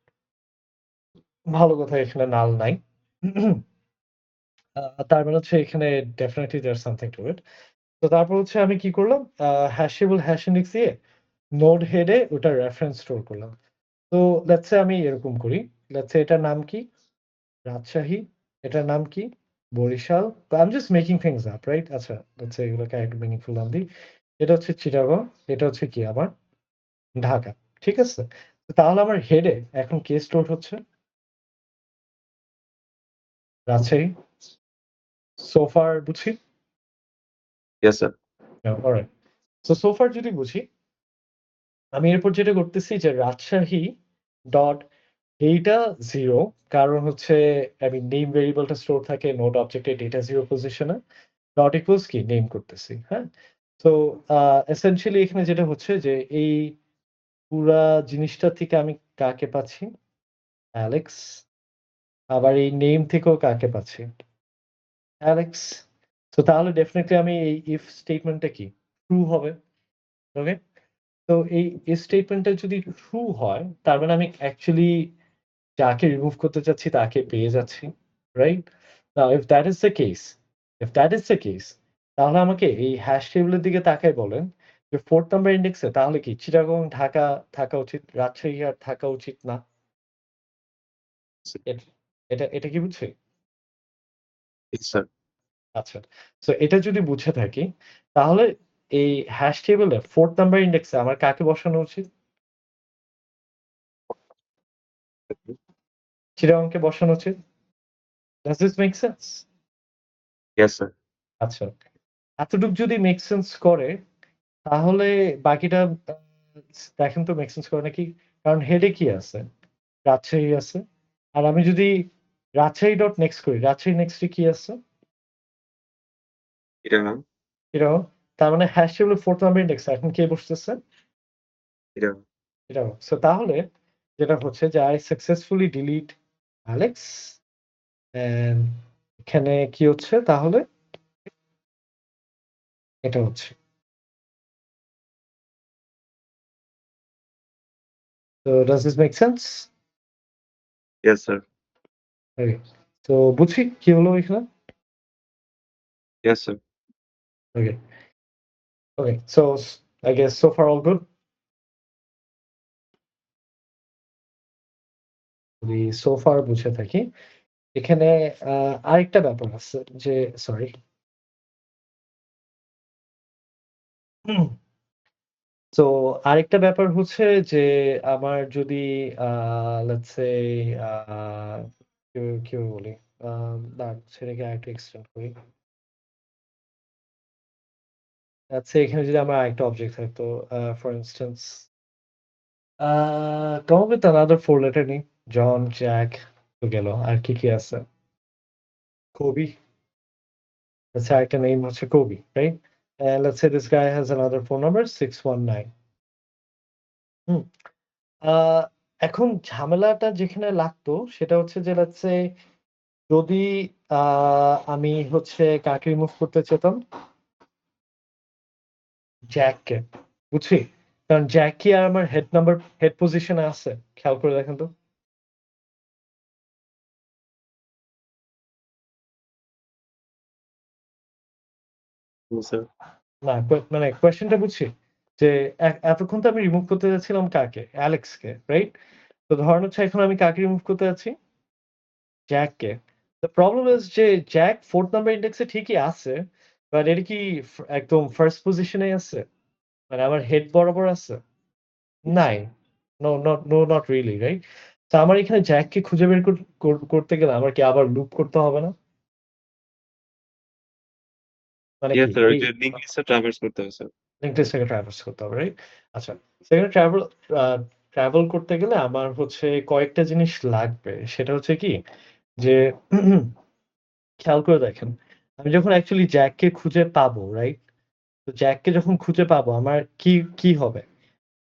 ভালো কথা এখানে নাল নাই তার মানে হচ্ছে এখানে ডেফিনেটলি দেয়ার সামথিং টু ইট তো তারপর হচ্ছে আমি কি করলাম হ্যাশেবল হ্যাশ ইন্ডেক্স দিয়ে নোড হেডে ওটা রেফারেন্স স্টোর করলাম তো লেটস সে আমি এরকম করি লেটস সে এটার নাম কি রাজশাহী এটার নাম কি Barishal I am just making things up right আচ্ছা লেটস সে এগুলোকে একটু মিনিংফুল নাম দিই এটা হচ্ছে চিটাগং এটা হচ্ছে কি আমার ঢাকা ঠিক আছে তো তাহলে আমার হেডে এখন কে স্টোর হচ্ছে রাজশাহী সোফার বুঝি yes sir alright so far যদি বুঝি আমি এরপর যেটা করতেছি যে রাজশাহী ডট ডেটা জিরো কারণ হচ্ছে আমি নেম ভেরিয়েবলটা স্টোর থাকে নোড অবজেক্টে ডেটা জিরো পজিশনে ডট ইকুয়ালস কি নেম করতেছি হ্যাঁ তো এসেনশিয়ালি এখানে যেটা হচ্ছে যে এই পুরা জিনিসটা থেকে আমি কাকে পাচ্ছি অ্যালেক্স আবার এই নেম থেকেও কাকে পাচ্ছি অ্যালেক্স তো তাহলে ডেফিনেটলি আমি এই ইফ স্টেটমেন্টটা কি ট্রু হবে ওকে তো এই স্টেটমেন্টটা যদি ট্রু হয় তার মানে আমি অ্যাকচুয়ালি যাকে রিমুভ করতে চাচ্ছি তাকে পেয়ে যাচ্ছি right now if that is the case তাহলে আমাকে এই হ্যাশ টেবিলের দিকে তাকাই বলেন যে 4th নাম্বার ইন্ডেক্সে তাহলে কি চিটাগং ঢাকা থাকা উচিত, রাজশাহী আর থাকা উচিত না? এট এটা কি বুঝছি? Yes, sir. আচ্ছা। সো এটা যদি বুঝে থাকি তাহলে এই হ্যাশ টেবলে 4th নাম্বার ইন্ডেক্সে আমার কাকে বসানো উচিত? চিটাগংকে বসানো উচিত। Does this make sense? Yes, sir. আচ্ছা। এতটুক যদি মেক সেন্স করে তাহলে বাকিটা দেখেন তো মেক সেন্স করে নাকি? কারণ হেডে কি আছে? রাজশাহী আছে। আর আমি যদি রাজশাহী ডট নেক্সট করি, রাজশাহী নেক্সটে কি আছে? চিটাগাং, চিটাগং। তার মানে হ্যাশ টেবলে 4th নাম্বার ইন্ডেক্স এখন কে বসতেছে? চিটাগাং। চিটাগং। সো তাহলে যেটা হচ্ছে যে I successfully delete Alex and এখানে কি হচ্ছে তাহলে? এটা হচ্ছে। So does this make sense? Yes, sir. Okay. তো বুঝি কি হলো এখানে? Yes, sir. Okay. Okay. So I guess so far all good. যদি so far বুঝে থাকি এখানে আরেকটা ব্যাপার আছে যে সরি তো আরেকটা ব্যাপার হচ্ছে যে আমার যদি লেটস সে কিভাবে বলি দাঁড়ান সেটাকে আরেকটু এক্সটেন্ড করি আচ্ছা এখানে যদি আমার আরেকটা অবজেক্ট থাকতো for instance come up with another 4-letter name John Jack তো গেল আর কি আছে কবি আচ্ছা একটা নেম হচ্ছে কবি right let's say this guy has another phone number 619 হুম এখন ঝামেলাটা যেখানে লাগতো সেটা হচ্ছে যে let's say যদি আমি হচ্ছে কাকে রিমুভ করতে চেতাম? জ্যাককে। বুঝছি? কারণ জ্যাক কি আর আমার হেড পজিশনে আছে? খেয়াল করে দেখেন তো। No, sir. না মানে কোয়েশ্চেনটা বুঝছি। যে এতক্ষণ তো আমি রিমুভ করতে যাচ্ছিলাম কাকে? অ্যালেক্সকে, রাইট? তো ধরেন হচ্ছে এখন আমি কাকে রিমুভ করতে যাচ্ছি? জ্যাককে। দ্য প্রবলেম ইজ যে জ্যাক 4th নাম্বার ইন্ডেক্সে ঠিকই আছে। বাট এটা কি একদম ফার্স্ট পজিশনে আছে? মানে আমার হেড বরাবর আছে? নাই। Not really, right? তো আমার এখানে জ্যাককে খুঁজে বের করতে গেলে আমার কি আবার লুপ করতে হবে না? মানে Yes, কি sir. এই ওইটা লিঙ্ক লিস্টে ট্রাভার্স করতে হবে, স্যার। লিংক লিস্টটাকে ট্রাভার্স করতে হবে, রাইট? আচ্ছা, সেখানে ট্রাভেল করতে গেলে আমার হচ্ছে কয়েকটা জিনিস লাগবে। সেটা হচ্ছে কি যে খেয়াল করে দেখেন। আমি যখন অ্যাকচুয়ালি জ্যাককে খুঁজে পাবো, রাইট? তো জ্যাককে যখন খুঁজে পাবো আমার কি হবে?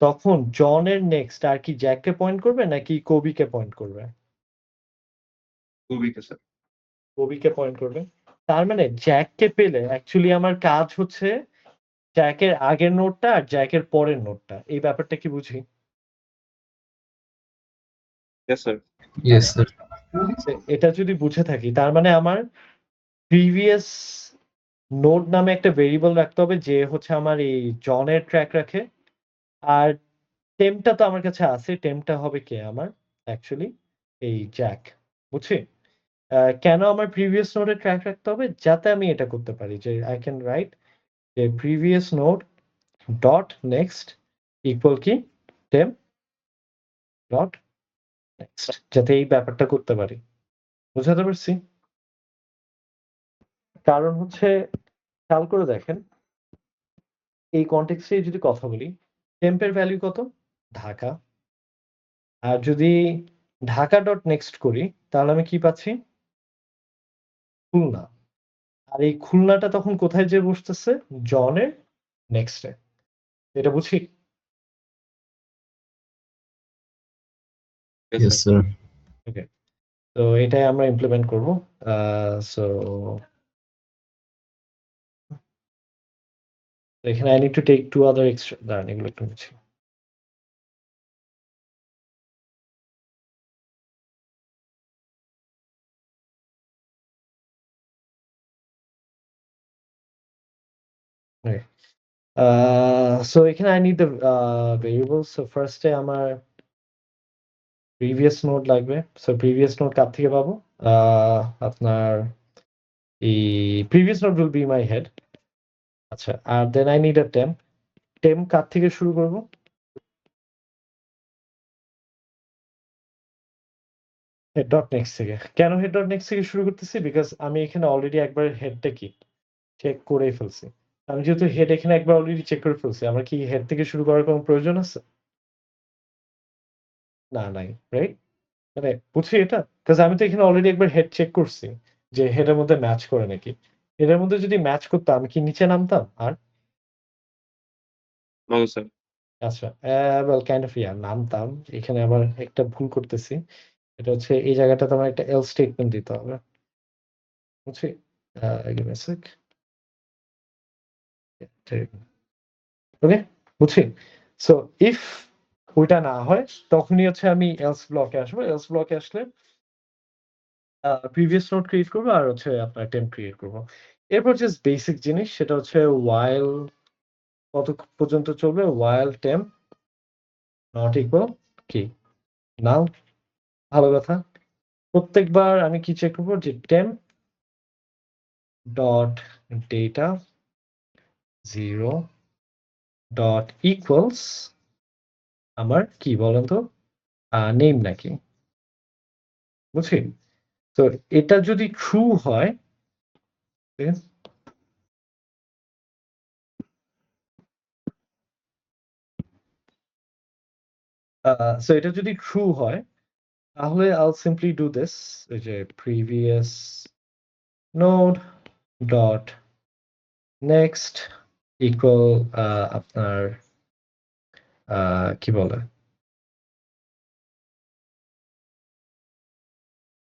তখন জনের নেক্সট আর কি জ্যাককে পয়েন্ট করবে নাকি কবিকে পয়েন্ট করবে? কবিকে, স্যার। কবিকে পয়েন্ট করবে। তার মানে জ্যাককে পেলে অ্যাকচুয়ালি আমার কাজ হচ্ছে জ্যাকের আগের নোটটা আর জ্যাকের পরের নোটটা। এই ব্যাপারটা কি বুঝি? Yes, sir. Yes, sir. এটা যদি বুঝে থাকি তার মানে আমার প্রিভিয়াস নোড নামে একটা ভেরিয়েবল রাখতে হবে যে হচ্ছে আমার এই জনের ট্র্যাক রাখে। আর টেম্পটা তো আমার কাছে আছে। টেম্পটা হবে কে আমার? অ্যাকচুয়ালি এই জ্যাক। বুঝছি? কেন আমার প্রিভিয়াস নোডের ট্র্যাক রাখতে হবে? যাতে আমি এটা করতে পারি যে I can write যে previous node dot next equal কি? টেম্প ডট নেক্সট যাতে এই ব্যাপারটা করতে পারি। বুঝাতে পারছি? কারণ হচ্ছে খেয়াল করে দেখেন এই কনটেক্সটে যদি কথা বলি, টেম্পের ভ্যালু কত? ঢাকা। আর যদি ঢাকা ডট নেক্সট করি তাহলে আমি কি পাচ্ছি? খুলনা। আর এই খুলনাটা তখন কোথায় যেয়ে বসতেছে? জনের নেক্সটে। এটা বুঝি? Yes, Yes, sir. sir. ওকে। তো এটাই আমরা ইমপ্লিমেন্ট করব। সো এখানে I need to take 2 other extra দাঁড়ান এগুলো একটু মুছি। ওকে। So এখানে I need the variables. So first এ আমার previous node লাগবে। So previous node কার থেকে পাবো? আপনার এই previous node will be my head. আচ্ছা, আর then I need a temp. Temp কার থেকে শুরু করব? head dot next থেকে। কেন head dot next থেকে শুরু করতেছি? Because আমি এখানে অলরেডি একবার হেডটা কি চেক করেই ফেলছি। আমি যেহেতু হেড এখানে একবার অলরেডি চেক করে ফেলছি, আমার কি হেড থেকে শুরু করার কোনো প্রয়োজন আছে? না, নাই, রাইট? মানে বুঝছি এটা? Because আমি তো এখানে অলরেডি একবার হেড চেক করছি যে হেডের মধ্যে ম্যাচ করে নাকি। হেডের মধ্যে যদি ম্যাচ করতো আমি কি নিচে নামতাম আর? No, sir. আচ্ছা, well kind of yeah, নামতাম। এখানে আবার একটা ভুল করতেছি। এটা হচ্ছে এই জায়গাটাতে আমার একটা else statement দিতে হবে। বুঝছি? give me a sec. ওকে, বুঝছি? সো ইফ ওইটা না হয় তখনই হচ্ছে আমি else ব্লকে আসবো। else ব্লকে আসলে প্রিভিয়াস নোড ক্রিয়েট করবো আর হচ্ছে আপনার টেম্প ক্রিয়েট করবো। এরপর জাস্ট বেসিক জিনিস সেটা হচ্ছে while কত পর্যন্ত চলবে? while temp not equal কি? নাও, ভালো কথা। প্রত্যেকবার আমি কি চেক করবো? যে temp dot data 0 dot equals আমার কি বলেন তো? নেম নাকি? বুঝছি? তো এটা যদি ট্রু হয়, ঠিক আছে? So এটা যদি ট্রু হয় তাহলে I'll simply do this, এই যে previous node dot next equal আপনার কি বলে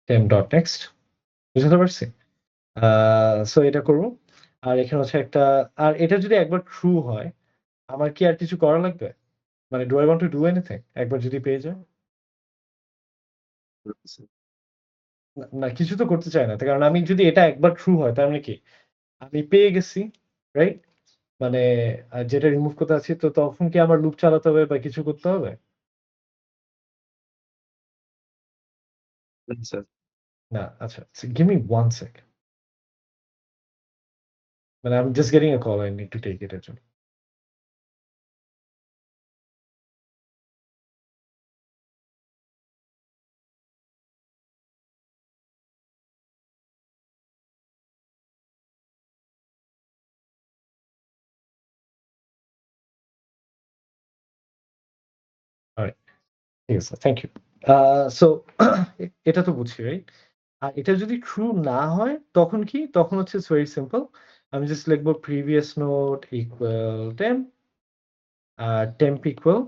temp dot next, বুঝতে পারছি? সো এটা করব। আর এখানে হচ্ছে একটা, আর এটা যদি একবার ট্রু হয় আমার কি আর কিছু করা লাগবে? মানে do I want to do anything একবার যদি পেয়ে যায়? না, কিছু তো করতে চাই না। তার কারণ আমি যদি এটা একবার ট্রু হয় তার মানে কি? আমি পেয়ে গেছি, রাইট? মানে যেটা রিমুভ করতে আছি, তো তখন কি আমার লুপ চালাতে হবে বা কিছু করতে হবে? No, sir. না, আচ্ছা। Give me 1 sec. মানে I'm just getting a call, I need to take it এর জন্য। Alright, ঠিক আছে, থ্যাংক ইউ। সো এটা তো বুঝছি, রাইট? আর এটা যদি ট্রু না হয় তখন কি? তখন হচ্ছে ইটস ভেরি সিম্পল। আমি জাস্ট লিখবো previous node equal temp, temp equal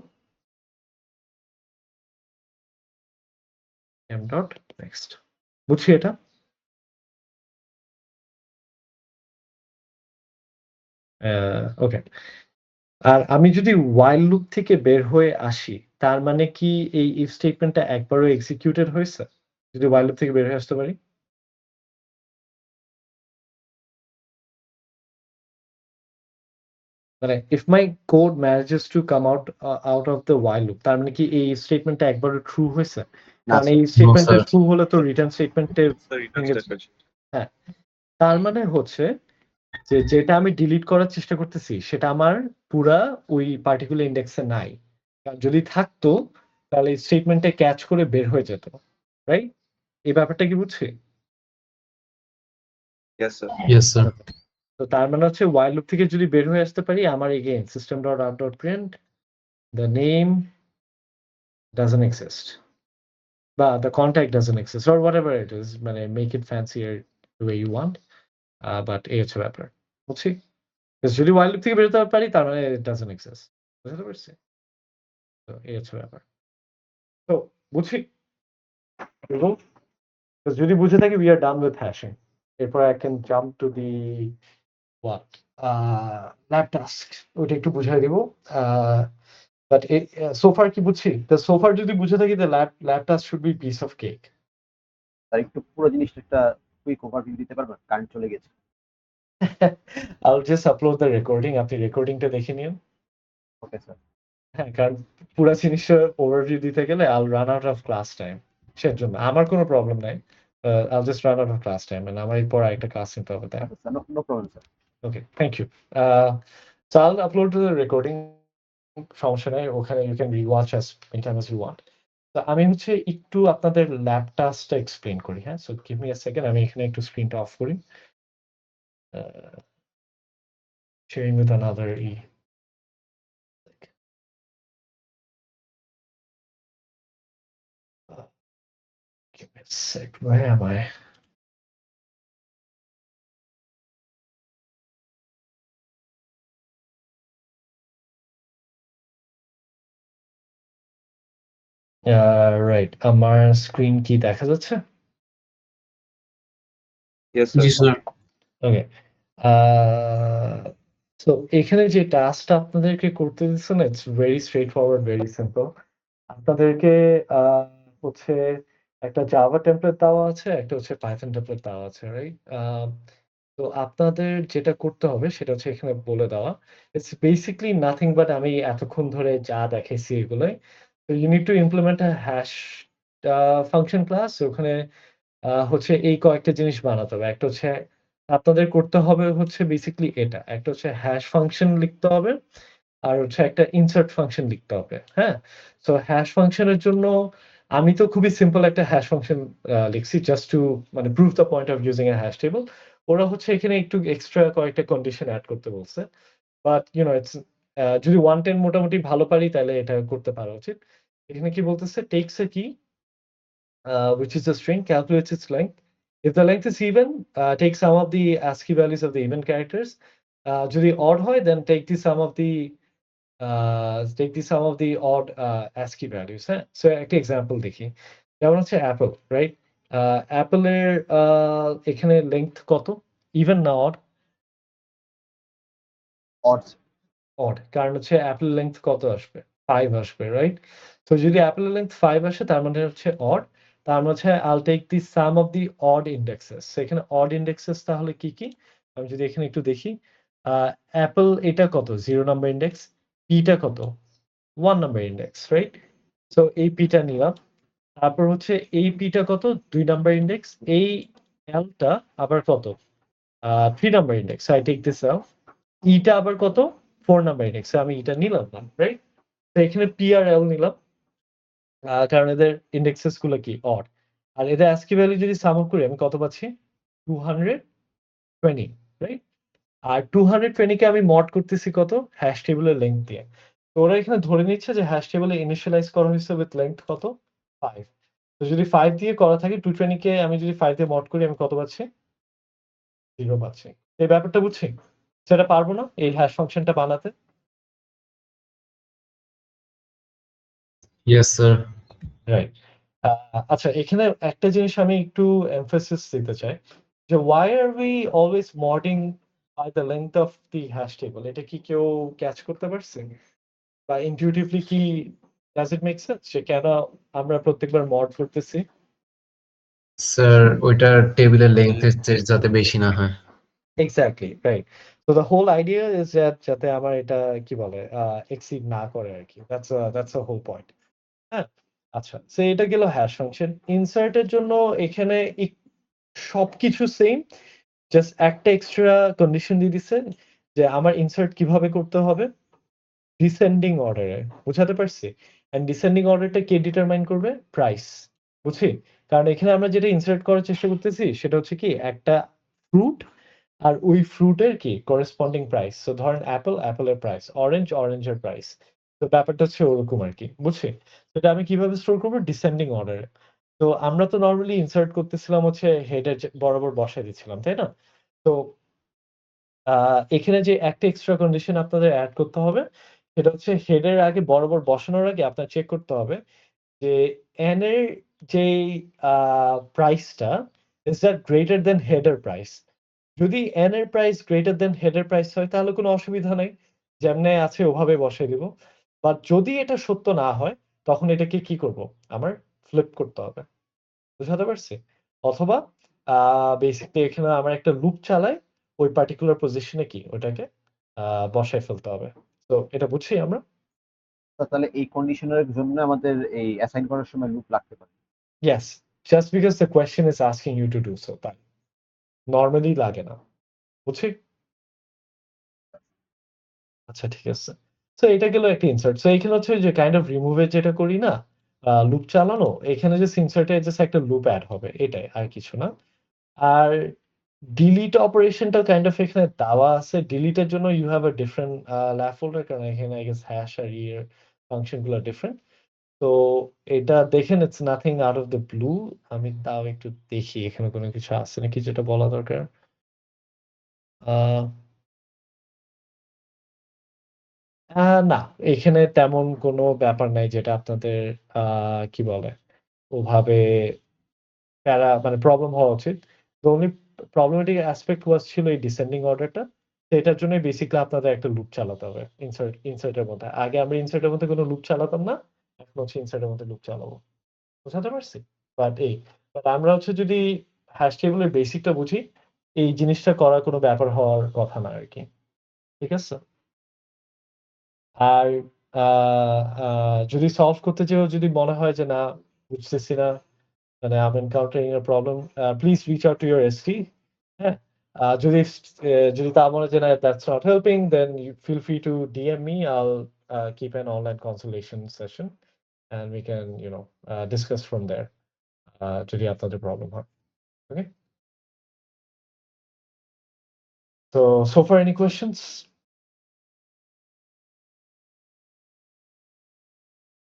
temp dot next. বুঝছি এটা? ওকে। আর আমি যদি while loop থেকে বের হয়ে আসি, তার মানে কি এই if স্টেটমেন্টটা একবারও এক্সিকিউটেড হয়েছে? যদি while loop থেকে বের হয়ে আসতে পারি? মানে if my code manages to come out of the while loop, তার মানে কি এই স্টেটমেন্টটা একবারও ট্রু হয়েছে? না কারণ এই স্টেটমেন্টটা sir. ট্রু হলে তো রিটার্ন স্টেটমেন্টে Sir, return ভেঙে statement. হ্যাঁ, তার মানে হচ্ছে যে যেটা আমি ডিলিট করার চেষ্টা করতেছি সেটা আমার পুরা ওই পার্টিকুলার ইন্ডেক্সে নাই। কারণ যদি থাকতো তাহলে স্টেটমেন্টে ক্যাচ করে বের হয়ে যেত, রাইট? এই ব্যাপারটা কি বুঝছি? Yes, sir. Yes, sir. তো তার মানে হচ্ছে while loop থেকে যদি বের হয়ে আসতে পারি, আমার again system.out.print the name doesn't exist বা the contact doesn't exist or whatever it is, মানে make it fancier the way you want, but এই হচ্ছে ব্যাপার, বুঝছি? যদি while loop থেকে বেরোতে পারি তার মানে it doesn't exist, বুঝতে পারছি? তো এই হচ্ছে ব্যাপার। তো বুঝছি? এবং যদি বুঝে থাকি we are done with hashing. এরপর I can jump to the what? Lab task. ওইটা একটু বুঝাই দিব। বাট so far কি বুঝছি? তো so far যদি বুঝে থাকি the lab task should be piece of cake. তার একটু পুরো জিনিসটা একটা কুইক ওভারভিউ দিতে পারবেন? কারেন্ট চলে গেছে। I'll just upload the recording. আপনি রেকর্ডিংটা দেখে নিন। Okay sir. হ্যাঁ, কারণ পুরা জিনিসটা ওভারভিউ দিতে গেলে I'll run out of class time. সেজন্য আমার কোনো প্রবলেম নাই। I'll just run out of class time and আমার এরপর আরেকটা ক্লাস নিতে হবে, তাই না? Sir no problem sir. Okay, thank you. So I'll upload to the recording. সমস্যা নাই, ওখানে you can rewatch as many times as you want. তো আমি হচ্ছে একটু আপনাদের ল্যাব টাস্কটা এক্সপ্লেইন করি, হ্যাঁ? So give me a second, আমি এখানে একটু স্ক্রিনটা অফ করি। Sharing with another give me a sec, where am I? Right, আমার স্ক্রিন কি দেখা যাচ্ছে? Yes, sir. জি স্যার। ওকে, সো এখানে যে টাস্কটা আপনাদেরকে করতে দিচ্ছে না, it's very straight forward, very simple. আপনাদেরকে হচ্ছে একটা জাভা টেমপ্লেট দেওয়া আছে, একটা হচ্ছে পাইথন টেমপ্লেট দেওয়া আছে, রাইট? তো আপনাদের যেটা করতে হবে সেটা হচ্ছে এখানে বলে দেওয়া। ইটস বেসিক্যালি নাথিং বাট আমি এতক্ষণ ধরে যা দেখাইছি এগুলোই। তো you need to implement a hash function class. ওখানে হচ্ছে এই কয়েকটা জিনিস বানাতে হবে। একটা হচ্ছে আপনাদের করতে হবে হচ্ছে বেসিক্যালি এটা। একটা হচ্ছে হ্যাশ ফাংশন লিখতে হবে। আর হচ্ছে একটা ইনসার্ট ফাংশন লিখতে হবে। হ্যাঁ? সো হ্যাশ ফাংশনের জন্য আমি তো খুবই সিম্পল একটা হ্যাশ ফাংশন লিখছি জাস্ট টু মানে prove the point of using a hash table. ওরা হচ্ছে এখানে একটু এক্সট্রা কয়েকটা কন্ডিশন এড করতে বলছে। বাট ইটস যদি 110 মোটামুটি ভালো পারি তাহলে এটা করতে পারা উচিত। এখানে কি বলতেছে? Tax a key which is a string, calculates its length. If the length is even, take sum of the ASCII values of the even characters. যদি odd হয়, then take the sum of the odd ASCII values. হ্যাঁ? So একটা example দেখি। যেমন হচ্ছে Apple, right? অ্যাপলের এখানে length কত? Even না অড? অড অড, কারণ হচ্ছে অ্যাপলের লেংথ কত আসবে? 5 আসবে, রাইট? তো যদি অ্যাপলের লেংথ 5 আসে তার মানে হচ্ছে অড। তার মানে হচ্ছে I'll take the sum of the odd indexes. So এখানে odd indexes তাহলে কি, কি? আমি যদি এখানে একটু দেখি, অ্যাপল এটা কত? 0 নাম্বার ইনডেক্স। পি টা কত? 1 নাম্বার ইনডেক্স, রাইট? সো এই পি টা নিলাম। তারপর হচ্ছে এই পি টা কত? 2 নাম্বার ইনডেক্স। এই এল টা আবার কত? 3 number index. So I take this L. ই টা আবার কত? 4 নাম্বার ইনডেক্স। আমি এটা নিলাম না, রাইট? তো এখানে পি আর এল নিলাম। কারণ এদের ইন্ডেক্সেস গুলো কি? অড। আর এদের ASCII ভ্যালু যদি সাম আপ করি আমি কত পাচ্ছি? 220, রাইট? আর 220 কে আমি মড করতেছি কত? হ্যাশ টেবলের লেংথ দিয়ে। তো ওরা এখানে ধরে নিচ্ছে যে হ্যাশ টেবলে ইনিশিয়ালাইজ করা হয়েছে উইথ লেংথ কত? 5। তো যদি 5 দিয়ে করা থাকে 220 কে আমি যদি 5 দিয়ে মড করি আমি কত পাচ্ছি? 0 পাচ্ছি। এই ব্যাপারটা বুঝছি? সেটা পারবো না এই হ্যাশ ফাংশনটা বানাতে? Yes, sir. রাইট। আচ্ছা, এখানে একটা জিনিস আমি একটু এমফাসিস দিতে চাই যে why are we always modding by the length of the hash table? এটা কি কেউ ক্যাচ করতে পারছে? বা intuitively কি does it make sense যে কেন আমরা প্রত্যেকবার মড করতেছি? স্যার ওইটার টেবিলের লেংথ যাতে বেশি না হয়। Exactly, right. So the whole idea is that যাতে আমার এটা কি বলে exceed না করে আরকি। That's the whole point. হ্যাঁ? আচ্ছা। সো এটা গেল হ্যাশ ফাংশন। ইনসার্ট এর জন্য এখানে সবকিছু সেম। জাস্ট একটা এক্সট্রা কন্ডিশন দিয়ে দিছে যে আমার ইনসার্ট কিভাবে করতে হবে? ডিসেন্ডিং অর্ডারে। বুঝাতে পারছি? এন্ড ডিসেন্ডিং অর্ডারটা কে ডিটারমাইন করবে? প্রাইস। বুঝছি? কারণ এখানে আমরা যেটা ইনসার্ট করার চেষ্টা করতেছি সেটা হচ্ছে কি একটা ফ্রুট আর ওই ফ্রুটের কি করেসপন্ডিং প্রাইস। সো ধরেন অ্যাপল, অ্যাপলের প্রাইস, অরেঞ্জ, অরেঞ্জের প্রাইস। তো ব্যাপারটা হচ্ছে ওরকম আরকি। বুঝছি? এটা আমি কিভাবে স্টোর করব? ডিসেন্ডিং অর্ডারে। তো আমরা তো নরমালি ইনসার্ট করতেছিলাম হচ্ছে হেডের বরাবর বসায় দিচ্ছিলাম, তাই না? তো এখানে যে একটা এক্সট্রা কন্ডিশন আপনাদের এড করতে হবে সেটা হচ্ছে হেডের আগে বরাবর বসানোর আগে আপনার চেক করতে হবে যে n এর যেই প্রাইসটা ইজ দ্যাট গ্রেটার দ্যান হেডের প্রাইস। যদি n এর প্রাইস গ্রেটার দ্যান হেডের প্রাইস হয় তাহলে কোনো অসুবিধা নাই। যেমনে আছে ওভাবে বসায় দিব। বাট যদি এটা সত্য না হয় তখন এটাকে কি করব? আমার ফ্লিপ করতে হবে। বুঝাতে পারছি? অথবা বেসিক্যালি এখানে আমরা একটা লুপ চালাই। ওই পার্টিকুলার পজিশনে কি ওটাকে বসায় ফেলতে হবে। তো এটা বুঝছি আমরা। তাহলে এই কন্ডিশনের জন্য আমাদের এই অ্যাসাইন করার সময় লুপ লাগতে পারে। Yes, just because the question is asking you to do so, তাই নর্মালি লাগে না, বুঝছি। আচ্ছা ঠিক আছে। তো এটা গেল একটা ইনসার্ট। সো এখানে হচ্ছে যে কাইন্ড অফ রিমুভের যেটা করি না, লুপ চালানো, এখানে যে ইনসার্টে জাস্ট একটা লুপ অ্যাড হবে, এটাই আর কিছু না। আর ডিলিট অপারেশনটা কাইন্ড অফ এখানে দেওয়া আছে। ডিলিটের জন্য you have a different lab folder, কারণ এখানে আই গেস হ্যাশ আর ইয়ের ফাংশনগুলো ডিফারেন্ট। তো এটা দেখেন it's nothing out of the blue. আমি তাও একটু দেখি এখানে কোনো কিছু আছে নাকি যেটা বলা দরকার। না, এখানে তেমন কোনো ব্যাপার নাই যেটা আপনাদের কি বলে ওভাবে মানে প্রবলেম হওয়া উচিত। The only problematic aspect ছিল এই ডিসেন্ডিং অর্ডারটা। তো এটার জন্যই বেসিক্যালি আপনাদের একটা লুপ চালাতে হবে ইনসার্টের মধ্যে। আগে আমরা ইনসার্টের মধ্যে কোনো লুপ চালাতাম না। এখন হচ্ছে ইনসার্টের মধ্যে লুপ চালাবো। বোঝাতে পারছি? বাট আমরা হচ্ছে যদি হ্যাশ টেবলের বেসিকটা বুঝি, এই জিনিসটা করার কোনো ব্যাপার হওয়ার কথা না আরকি। ঠিক আছে? আর যদি সলভ করতে যেয়েও যদি মনে হয় যে না বুঝতেছি না, মানে I'm encountering a problem, please reach out to your ST. হ্যাঁ? যদি তা মনে হয় যে না that's not helping, then you feel free to DM me. I'll keep an online consultation session and we can, discuss from there. যদি আপনাদের problem হয়। Okay? So far any questions?